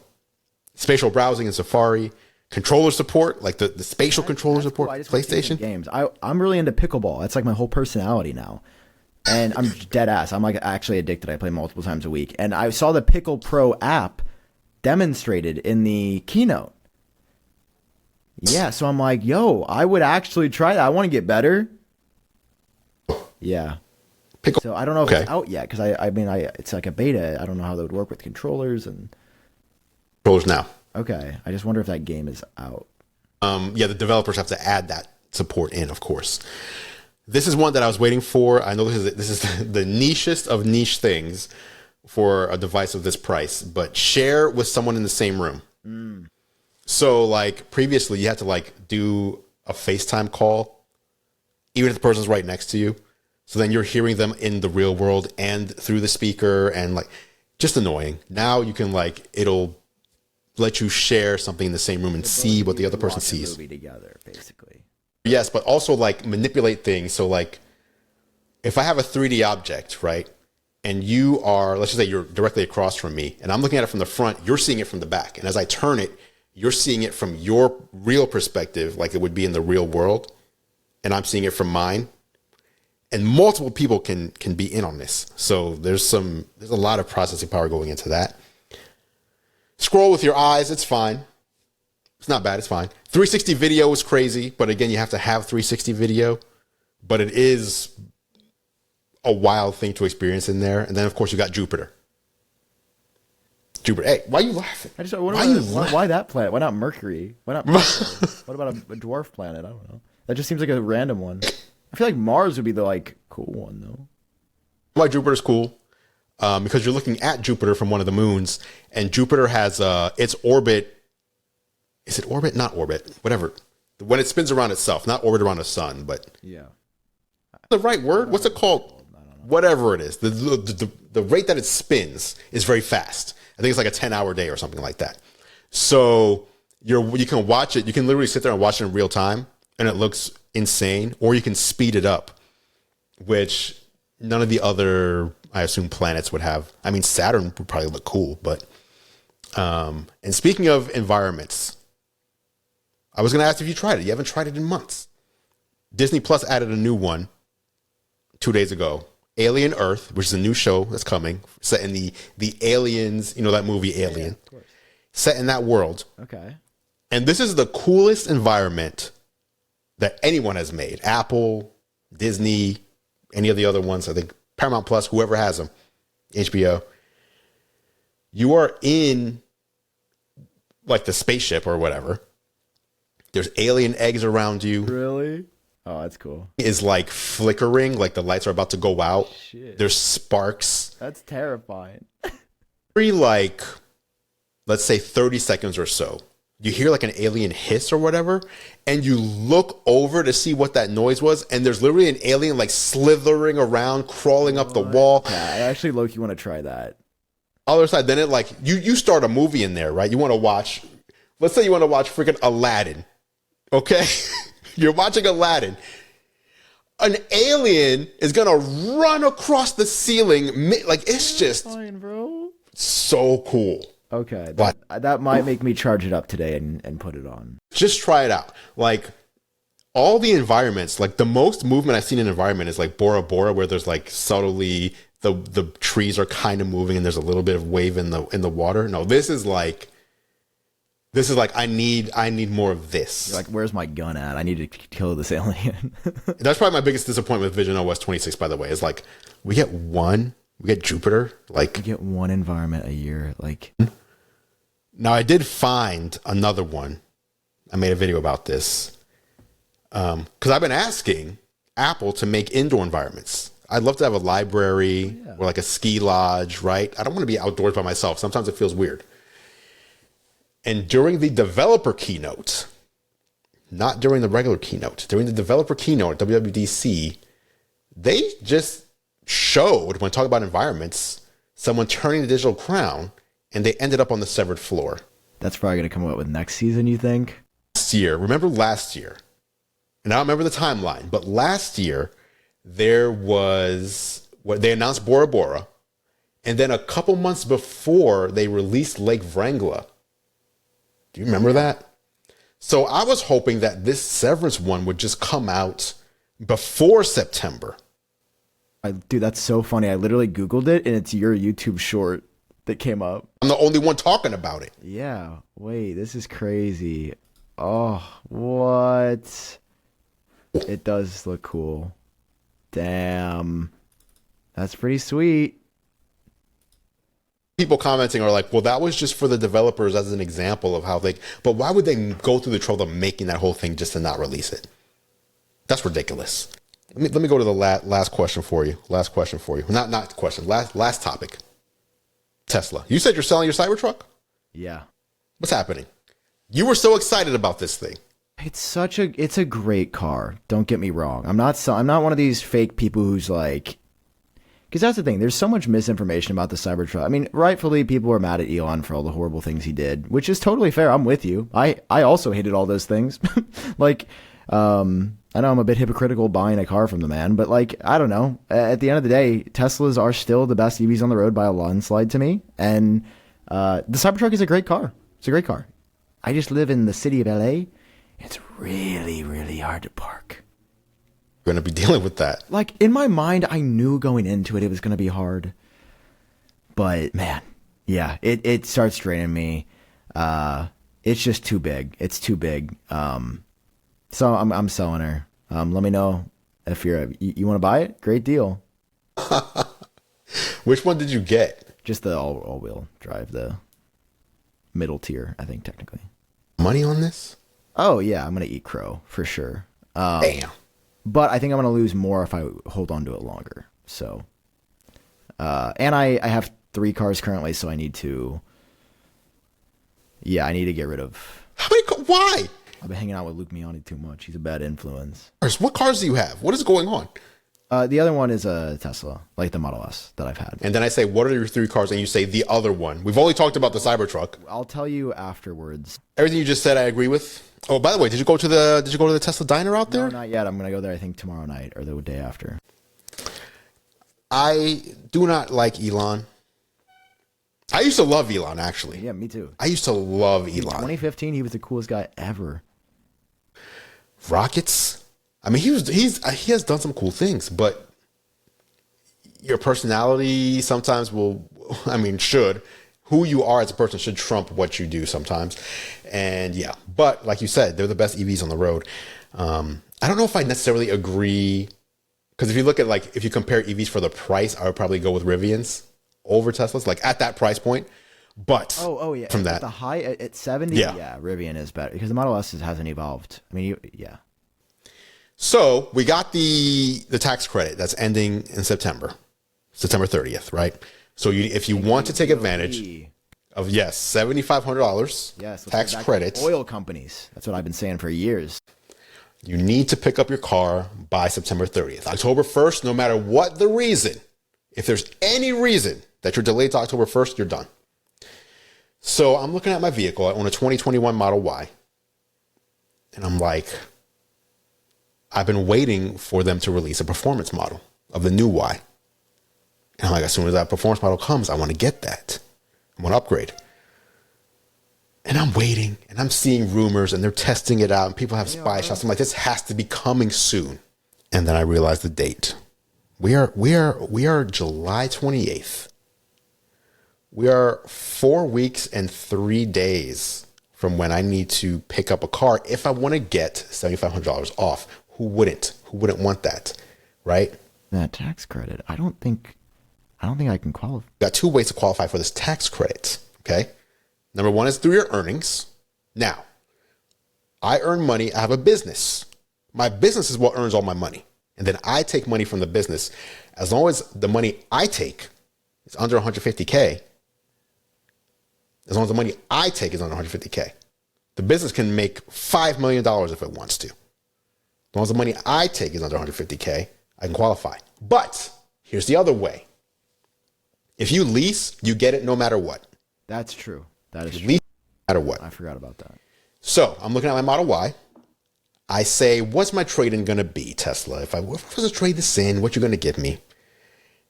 Spatial browsing in Safari, controller support, like the spatial controller support, cool. PlayStation games. I'm really into pickleball. That's like my whole personality now. And I'm dead ass. I'm like actually addicted. I play multiple times a week. And I saw the Pickle Pro app demonstrated in the keynote. Yeah, so I'm like, yo, I would actually try that. I want to get better. Yeah. So I don't know if it's out yet because I mean it's like a beta. I don't know how that would work with controllers and controllers now. Okay, I just wonder if that game is out. Yeah, the developers have to add that support in, of course. This is one that I was waiting for. I know this is the nichest of niche things for a device of this price, but share with someone in the same room. So like previously you had to like do a FaceTime call, even if the person's right next to you. So then you're hearing them in the real world and through the speaker, and like just annoying. Now you can like, it'll let you share something in the same room and see what the other person sees. Movie together, basically. Yes, but also like manipulate things. So like if I have a 3D object, right? And you are, let's just say you're directly across from me and I'm looking at it from the front, you're seeing it from the back. And as I turn it, you're seeing it from your real perspective, like it would be in the real world. And I'm seeing it from mine. And multiple people can be in on this. So there's a lot of processing power going into that. Scroll with your eyes. It's fine. It's not bad. It's fine. 360 video is crazy, but again, you have to have 360 video, but it is a wild thing to experience in there. And then of course you got Jupiter. Hey, why are you laughing? I just why that planet? Why not Mercury? Why not Mercury? What about a dwarf planet? I don't know. That just seems like a random one. I feel like Mars would be the like cool one though. Why Jupiter's cool? Because you're looking at Jupiter from one of the moons, and Jupiter has its orbit. Is it orbit? Not orbit. Whatever. When it spins around itself, not orbit around the sun, but yeah. The right word? What's it called? Whatever it is. The rate that it spins is very fast. I think it's like a 10-hour day or something like that. So you can watch it. You can literally sit there and watch it in real time, and it looks insane. Or you can speed it up, which none of the other, I assume, planets would have. I mean, Saturn would probably look cool, but and speaking of environments, I was going to ask if you tried it. You haven't tried it in months. Disney Plus added a new one 2 days ago. Alien Earth, which is a new show that's coming, set in the aliens, you know, that movie Alien, set in that world. Okay. And this is the coolest environment that anyone has made. Apple, Disney, any of the other ones, I think Paramount Plus, whoever has them, HBO. You are in like the spaceship or whatever. There's alien eggs around you. Really? Oh, that's cool. Is like flickering, like the lights are about to go out. Shit. There's sparks. That's terrifying. Every like, let's say 30 seconds or so, you hear like an alien hiss or whatever, and you look over to see what that noise was, and there's literally an alien like slithering around, crawling up the wall. Yeah, I actually low-key want to try that. Other side, then it like, you start a movie in there, right? You want to watch, let's say you want to watch freaking Aladdin. Okay? You're watching Aladdin. An alien is going to run across the ceiling. Like, it's just fine, bro. So cool. Okay. That might make me charge it up today and put it on. Just try it out. Like, all the environments, like the most movement I've seen in an environment is like Bora Bora, where there's like subtly the trees are kind of moving and there's a little bit of wave in the water. No, this is like I need more of this. You're like, where's my gun at? I need to kill this alien. That's probably my biggest disappointment with visionOS 26, by the way, is like we get Jupiter. Like we get one environment a year. Like now I did find another one. I made a video about this. Because I've been asking Apple to make indoor environments. I'd love to have a library or like a ski lodge, right? I don't want to be outdoors by myself. Sometimes it feels weird. And during the developer keynote, not during the regular keynote, during the developer keynote at WWDC, they just showed, when talking about environments, someone turning the digital crown, and they ended up on the severed floor. That's probably going to come out with next season, you think? Remember last year? And I don't remember the timeline, but last year there was what they announced Bora Bora, and then a couple months before they released Lake Vrangla. Do you remember that? So I was hoping that this Severance one would just come out before September. Dude, that's so funny. I literally Googled it, and it's your YouTube short that came up. I'm the only one talking about it. Yeah. Wait, this is crazy. Oh, what? It does look cool. Damn. That's pretty sweet. People commenting are like, well, that was just for the developers as an example of how but why would they go through the trouble of making that whole thing just to not release it? That's ridiculous. Let me go to the last question for you. Last question for you. Not question. Last topic. Tesla. You said you're selling your Cybertruck? Yeah. What's happening? You were so excited about this thing. It's a great car. Don't get me wrong. I'm not one of these fake people who's like, because that's the thing. There's so much misinformation about the Cybertruck. I mean, rightfully, people are mad at Elon for all the horrible things he did, which is totally fair. I'm with you. I also hated all those things. Like, I know I'm a bit hypocritical buying a car from the man, but like, I don't know. At the end of the day, Teslas are still the best EVs on the road by a landslide to me. And the Cybertruck is a great car. It's a great car. I just live in the city of LA. It's really, really hard to park. You're going to be dealing with that. Like, in my mind, I knew going into it was going to be hard. But, man, yeah, it starts draining me. It's just too big. It's too big. So I'm selling her. Let me know if you want to buy it. Great deal. Which one did you get? Just the all-wheel drive, the middle tier, I think, technically. Money on this? Oh, yeah, I'm going to eat crow, for sure. Damn. But I think I'm going to lose more if I hold on to it longer. So, and I have 3 cars currently, so I need to get rid of. How many? Why? I've been hanging out with Luke Miani too much. He's a bad influence. What cars do you have? What is going on? The other one is a Tesla, like the Model S that I've had. And then I say, what are your 3 cars? And you say the other one. We've only talked about the Cybertruck. I'll tell you afterwards. Everything you just said, I agree with. Oh, by the way, did you go to the Tesla diner out there? No, not yet. I'm gonna go there, I think, tomorrow night or the day after. I do not like Elon. I used to love Elon, actually. Yeah, me too. I used to love Elon. In 2015, he was the coolest guy ever. Rockets. I mean, he has done some cool things, but your personality sometimes should. Who you are as a person should trump what you do sometimes. And yeah, but like you said, they're the best EVs on the road. I don't know if I necessarily agree, because if you look at if you compare EVs for the price, I would probably go with Rivians over Teslas, like at that price point. But oh yeah, from that, at the high at 70, yeah, Rivian is better because the Model S hasn't evolved. I mean, yeah. So we got the tax credit that's ending in September 30th, right? So if you want to take advantage of $7,500 tax credits, oil companies. That's what I've been saying for years. You need to pick up your car by September 30th. October 1st, no matter what the reason, if there's any reason that you're delayed to October 1st, you're done. So I'm looking at my vehicle. I own a 2021 Model Y. And I'm like, I've been waiting for them to release a performance model of the new Y. And I'm like, as soon as that performance model comes, I want to get that. I want to upgrade. And I'm waiting, and I'm seeing rumors, and they're testing it out, and people have spy shots. I'm like, this has to be coming soon. And then I realized the date. We are July 28th. We are 4 weeks and 3 days from when I need to pick up a car if I want to get $7,500 off. Who wouldn't? Who wouldn't want that, right? That tax credit. I don't think I can qualify. Got 2 ways to qualify for this tax credit. Okay. Number one is through your earnings. Now, I earn money. I have a business. My business is what earns all my money. And then I take money from the business. As long as the money I take is under 150K, as long as the money I take is under 150K, the business can make $5 million if it wants to. As long as the money I take is under 150K, I can qualify. But here's the other way. If you lease, you get it no matter what. That's true. That is true. Lease no matter what. I forgot about that. So I'm looking at my Model Y. I say, what's my trade-in going to be, Tesla? If I was to trade this in, what you going to give me?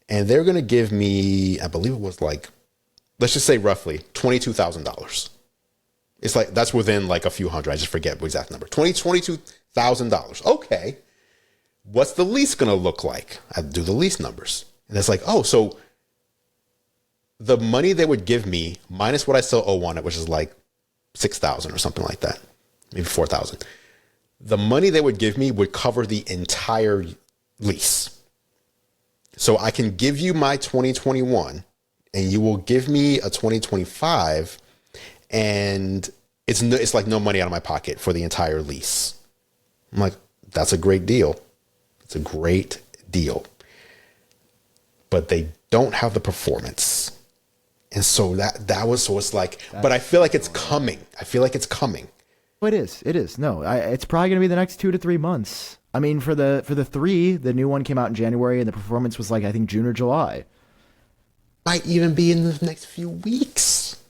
And they're going to give me, I believe it was like, let's just say roughly $22,000. It's like, that's within like a few hundred. I just forget the exact number. $22,000. Okay. What's the lease going to look like? I do the lease numbers. And it's like, oh, so the money they would give me minus what I still owe on it, which is like $6,000 or something like that, maybe $4,000. The money they would give me would cover the entire lease. So I can give you my 2021 and you will give me a 2025 and it's like no money out of my pocket for the entire lease. I'm like, that's a great deal. It's a great deal. But they don't have the performance. And so it's like, but I feel like it's coming. I feel like it's coming. It is. It is. No, it's probably going to be the next 2 to 3 months. I mean, for the 3, the new one came out in January and the performance was like, I think June or July. Might even be in the next few weeks.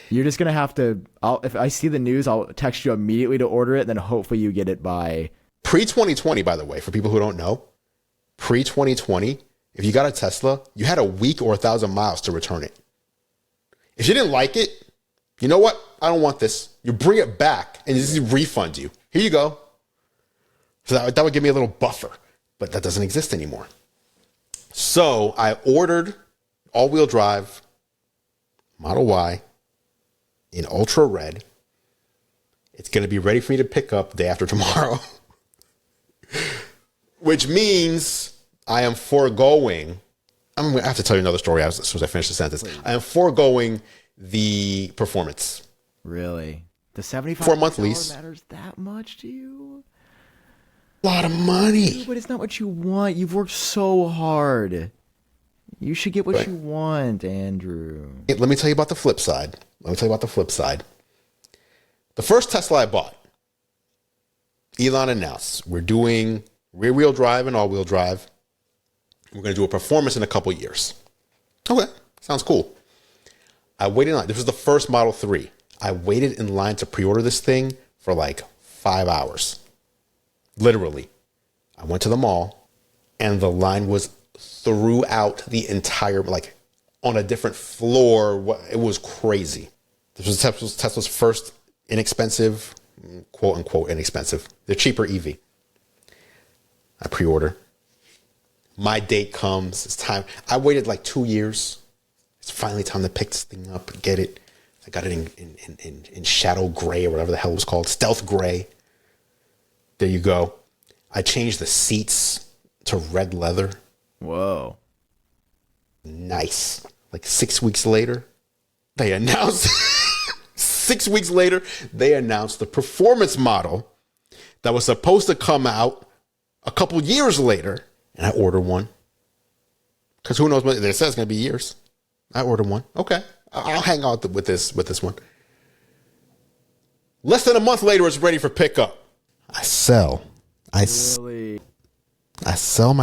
You're just going to have to, if I see the news, I'll text you immediately to order it. Then hopefully you get it by pre-2020, by the way, for people who don't know, pre-2020, if you got a Tesla, you had a week or 1,000 miles to return it. If you didn't like it, you know what? I don't want this. You bring it back and just refund you. Here you go. So that would give me a little buffer, but that doesn't exist anymore. So I ordered all-wheel drive Model Y in ultra red. It's going to be ready for me to pick up day after tomorrow, which means I am foregoing. I'm going to have to tell you another story as soon as I finish the sentence. Please. I am foregoing the performance. Really? The $75 for a month lease matters that much to you? A lot of money. Dude, but it's not what you want. You've worked so hard. You should get what you want, Andrew. Let me tell you about the flip side. The first Tesla I bought, Elon announced, we're doing rear-wheel drive and all-wheel drive. We're going to do a performance in a couple years. Okay, sounds cool. I waited in line. This was the first Model 3. I waited in line to pre-order this thing for like 5 hours. Literally. I went to the mall and the line was throughout the entire, like on a different floor. It was crazy. This was Tesla's first inexpensive, quote unquote inexpensive, the cheaper EV. I pre-order. My date comes. It's time. I waited like 2 years. It's finally time to pick this thing up and get it. I got it in shadow gray or whatever the hell it was called. Stealth gray. There you go. I changed the seats to red leather. Whoa. Nice. Like 6 weeks later, they announced 6 weeks later, they announced the performance model that was supposed to come out a couple years later. And I ordered one. Because who knows what it says it's going to be years. I ordered one. Okay. I'll hang out with this one. Less than a month later, it's ready for pickup. I sell my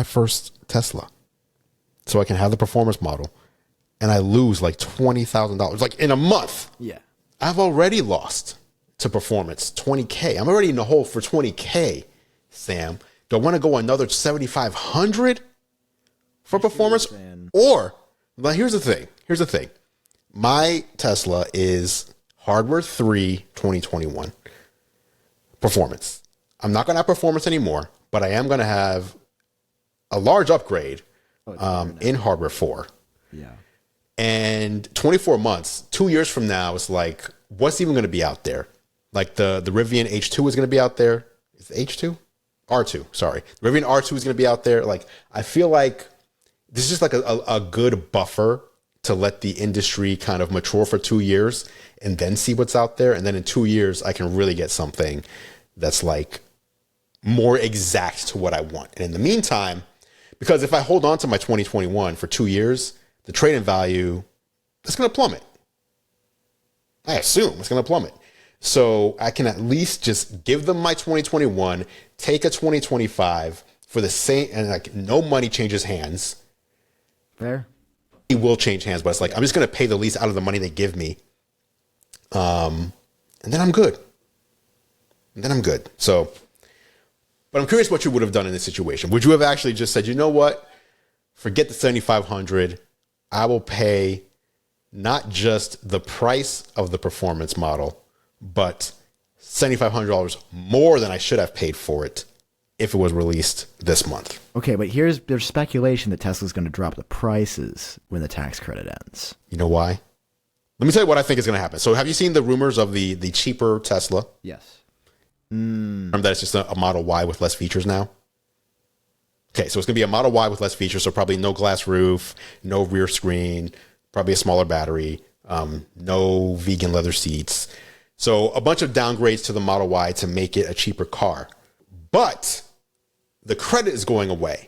first Tesla so I can have the performance model, and I lose like $20,000 like in a month. Yeah. I've already lost to performance $20K. I'm already in the hole for $20K, Sam. Do I want to go another $7,500 for performance? Or, well, here's the thing. My Tesla is hardware 3 2021 performance. I'm not going to have performance anymore, but I am going to have a large upgrade Oh, in hardware 4. yeah. And 24 months, 2 years from now, it's like, what's even going to be out there? Like the Rivian H2 is going to be out there. Is it H2? R2, sorry. The Rivian R2 is going to be out there. Like, I feel like this is just like a good buffer to let the industry kind of mature for 2 years and then see what's out there. And then in 2 years, I can really get something that's like more exact to what I want. And in the meantime, because if I hold on to my 2021 for 2 years, the trade-in value is going to plummet. I assume it's going to plummet. So I can at least just give them my 2021, take a 2025 for the same, and like no money changes hands. Fair. It will change hands, but it's like I'm just going to pay the least out of the money they give me. And then I'm good. So, but I'm curious what you would have done in this situation. Would you have actually just said, you know what? Forget the 7,500. I will pay not just the price of the performance model, but $7,500 more than I should have paid for it if it was released this month. Okay, but there's speculation that Tesla's going to drop the prices when the tax credit ends. You know why? Let me tell you what I think is going to happen. So have you seen the rumors of the cheaper Tesla? Yes. Remember that it's just a Model Y with less features now? Okay, so it's going to be a Model Y with less features, so probably no glass roof, no rear screen, probably a smaller battery, no vegan leather seats. So a bunch of downgrades to the Model Y to make it a cheaper car. But the credit is going away.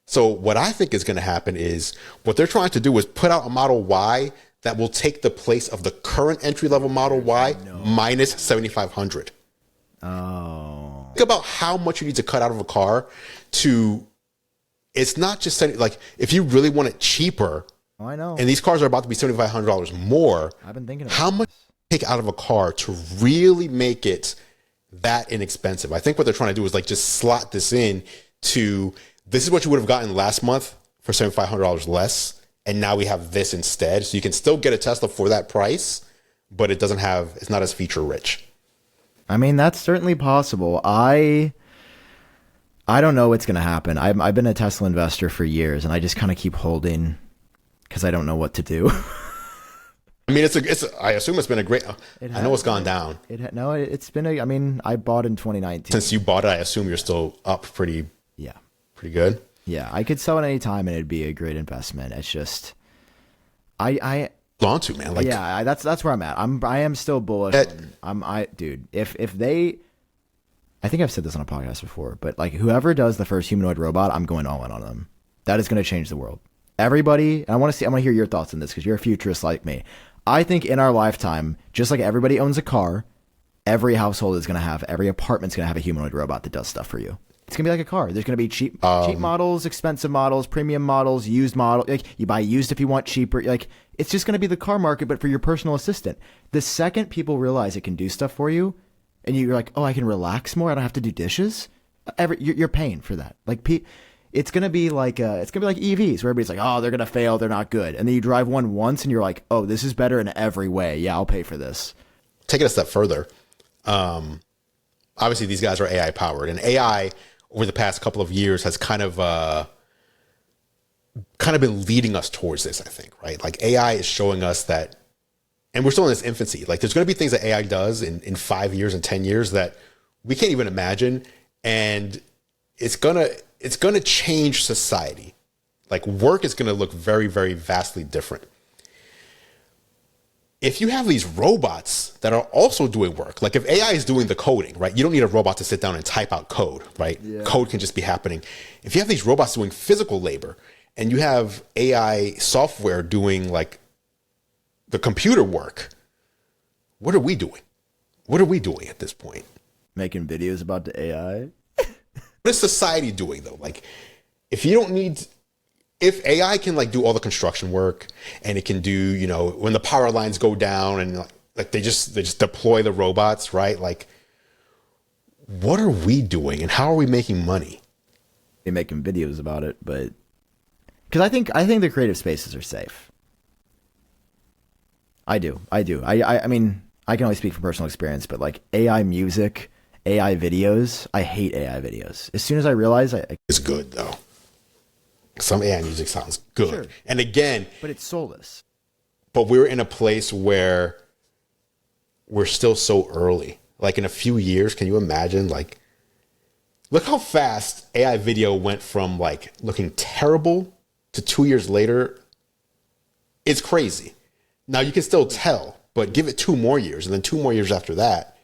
So what I think is going to happen is what they're trying to do is put out a Model Y that will take the place of the current entry-level Model Y minus 7,500. Oh. Think about how much you need to cut out of a car to, it's not just like, if you really want it cheaper, Oh, I know. and these cars are about to be $7,500 more, I've been thinking about how much take out of a car to really make it that inexpensive. I think what they're trying to do is like just slot this in to, this is what you would have gotten last month for $7,500 less, and now we have this instead. So you can still get a Tesla for that price, but it's not as feature rich. I mean, that's certainly possible. I don't know what's going to happen. I've been a Tesla investor for years, and I just kind of keep holding because I don't know what to do. I mean, I assume it's been a great, I know it's gone down. It's been I mean, I bought in 2019. Since you bought it, I assume you're still up pretty good. Yeah, I could sell it any time and it'd be a great investment. It's just, I On to, man. Like, yeah, that's where I'm at. I am still bullish. Dude, if they, I think I've said this on a podcast before, but like whoever does the first humanoid robot, I'm going all in on them. That is going to change the world. Everybody, and I want to hear your thoughts on this because you're a futurist like me. I think in our lifetime, just like everybody owns a car, every household is going to have, every apartment's going to have a humanoid robot that does stuff for you. It's going to be like a car. There's going to be cheap models, expensive models, premium models, used models. Like you buy used if you want cheaper. Like it's just going to be the car market, but for your personal assistant. The second people realize it can do stuff for you, and you're like, oh, I can relax more. I don't have to do dishes. You're paying for that. Like it's going to be like EVs where everybody's like, oh, they're going to fail. They're not good. And then you drive one once and you're like, oh, this is better in every way. Yeah, I'll pay for this. Take it a step further. Obviously these guys are AI powered, and AI over the past couple of years has kind of been leading us towards this, I think, right? Like AI is showing us that, and we're still in its infancy. Like there's going to be things that AI does in 5 years and 10 years that we can't even imagine. And it's going to change society. Like work is going to look very, very vastly different. If you have these robots that are also doing work, like if AI is doing the coding, right? You don't need a robot to sit down and type out code, right? Yeah. Code can just be happening. If you have these robots doing physical labor and you have AI software doing like the computer work, what are we doing? What are we doing at this point? Making videos about the AI? What is society doing though? Like if AI can like do all the construction work and it can do, when the power lines go down and like they just deploy the robots, right? Like what are we doing and how are we making money? They're making videos about it, but because I think the creative spaces are safe. I do. I mean, I can only speak from personal experience, but like AI music, AI videos, I hate AI videos. As soon as I realize it's good though. Some AI music sounds good. Sure. And again, But it's soulless. but we're in a place where we're still so early. Like in a few years, can you imagine? Like, look how fast AI video went from like looking terrible to 2 years later. It's crazy. Now you can still tell, but give it 2 more years and then 2 more years after that.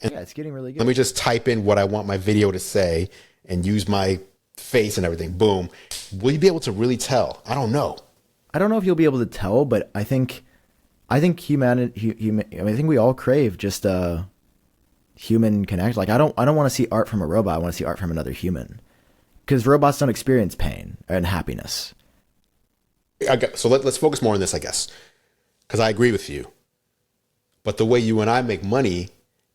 And Yeah, it's getting really good. let me just type in what I want my video to say and use my face and everything. Boom. Will you be able to really tell? I don't know. I don't know if you'll be able to tell, but I think humanity. I think we all crave just a human connection. Like I don't want to see art from a robot. I want to see art from another human, because robots don't experience pain and happiness. So let's focus more on this, I guess, because I agree with you. But the way you and I make money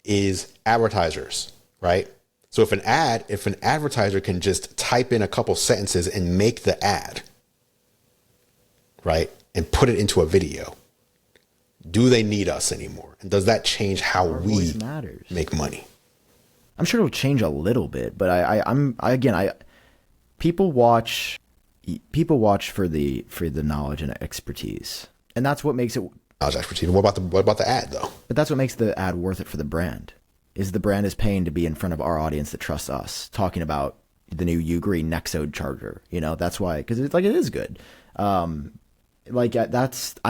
is advertisers, right? So if an advertiser can just type in a couple sentences and make the ad, right, and put it into a video, do they need us anymore? And does that change how we make money? I'm sure it'll change a little bit, but people watch for the knowledge and expertise, and that's what makes it. Knowledge, expertise. What about the ad though? But that's what makes the ad worth it for the brand. Is the brand is paying to be in front of our audience that trusts us, talking about the new Ugreen Nexode charger. You know, that's why, because it's like it is good. I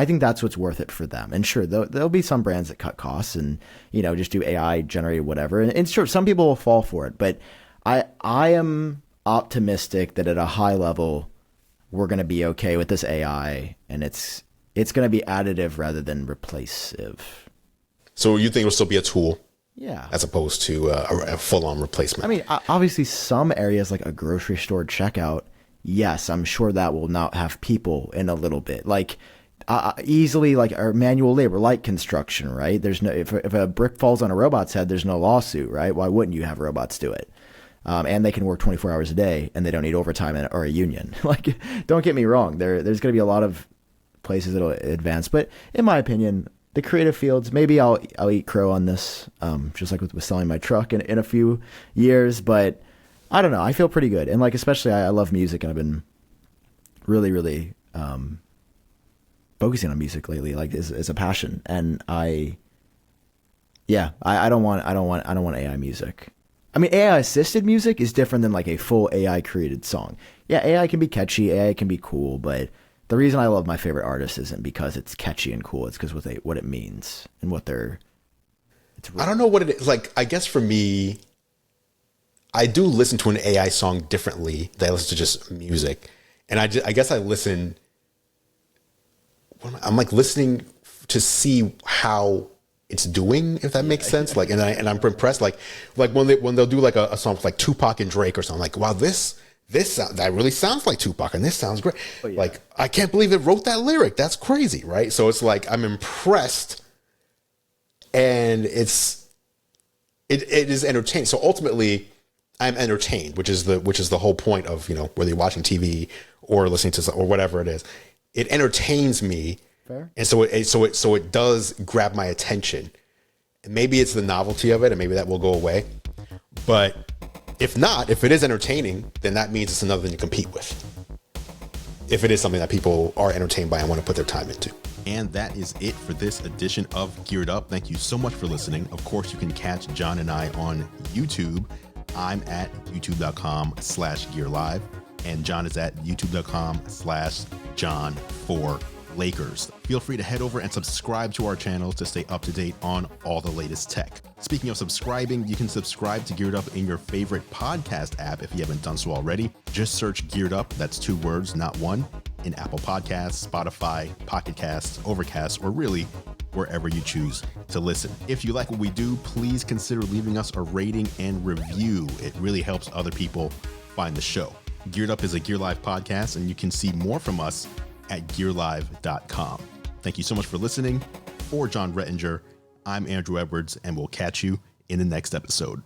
think that's what's worth it for them. And sure, there'll be some brands that cut costs and, you know, just do AI generated whatever. And sure, some people will fall for it, but I am optimistic that at a high level, we're going to be okay with this AI, and it's going to be additive rather than replacive. So you think it'll still be a tool? Yeah. As opposed to a full-on replacement. I mean, obviously some areas like a grocery store checkout, yes, I'm sure that will not have people in a little bit. Like easily, like our manual labor, like construction, right? There's no, if a brick falls on a robot's head, there's no lawsuit, right? Why wouldn't you have robots do it? And they can work 24 hours a day and they don't need overtime or a union. Like, don't get me wrong. There's going to be a lot of places that'll advance, but in my opinion, the creative fields, maybe I'll eat crow on this, just like with selling my truck in a few years, but I don't know. I feel pretty good. And like, especially I love music, and I've been really, really, focusing on music lately, like as a passion. And I don't want AI music. I mean, AI assisted music is different than like a full AI created song. Yeah. AI can be catchy. AI can be cool, but the reason I love my favorite artists isn't because it's catchy and cool. It's because what it means and what they're. I don't know what it is. Like, I guess for me, I do listen to an AI song differently than I listen to just music. And I guess I listen. I'm like listening to see how it's doing, if that makes sense. Like, and I'm impressed. Like when they'll do like a song with like Tupac and Drake or something. Like, wow, that really sounds like Tupac, and this sounds great. Oh, yeah. Like, I can't believe it wrote that lyric. That's crazy, right? So it's like I'm impressed, and it is entertaining. So ultimately, I'm entertained, which is the whole point of, you know, whether you're watching TV or listening to or whatever it is. It entertains me. Fair. And so it does grab my attention. And maybe it's the novelty of it, and maybe that will go away. But if not, if it is entertaining, then that means it's another thing to compete with. If it is something that people are entertained by and want to put their time into. And that is it for this edition of Geared Up. Thank you so much for listening. Of course, you can catch John and I on YouTube. I'm at youtube.com/gearlive, and John is at youtube.com/John4Lakers. Feel free to head over and subscribe to our channel to stay up to date on all the latest tech. Speaking of subscribing, you can subscribe to Geared Up in your favorite podcast app if you haven't done so already. Just search Geared Up, that's 2 words, not one, in Apple Podcasts, Spotify, Pocket Casts, Overcast, or really wherever you choose to listen. If you like what we do, please consider leaving us a rating and review. It really helps other people find the show. Geared Up is a Gear Live podcast, and you can see more from us at gearlive.com. Thank you so much for listening. For John Rettinger, I'm Andru Edwards, and we'll catch you in the next episode.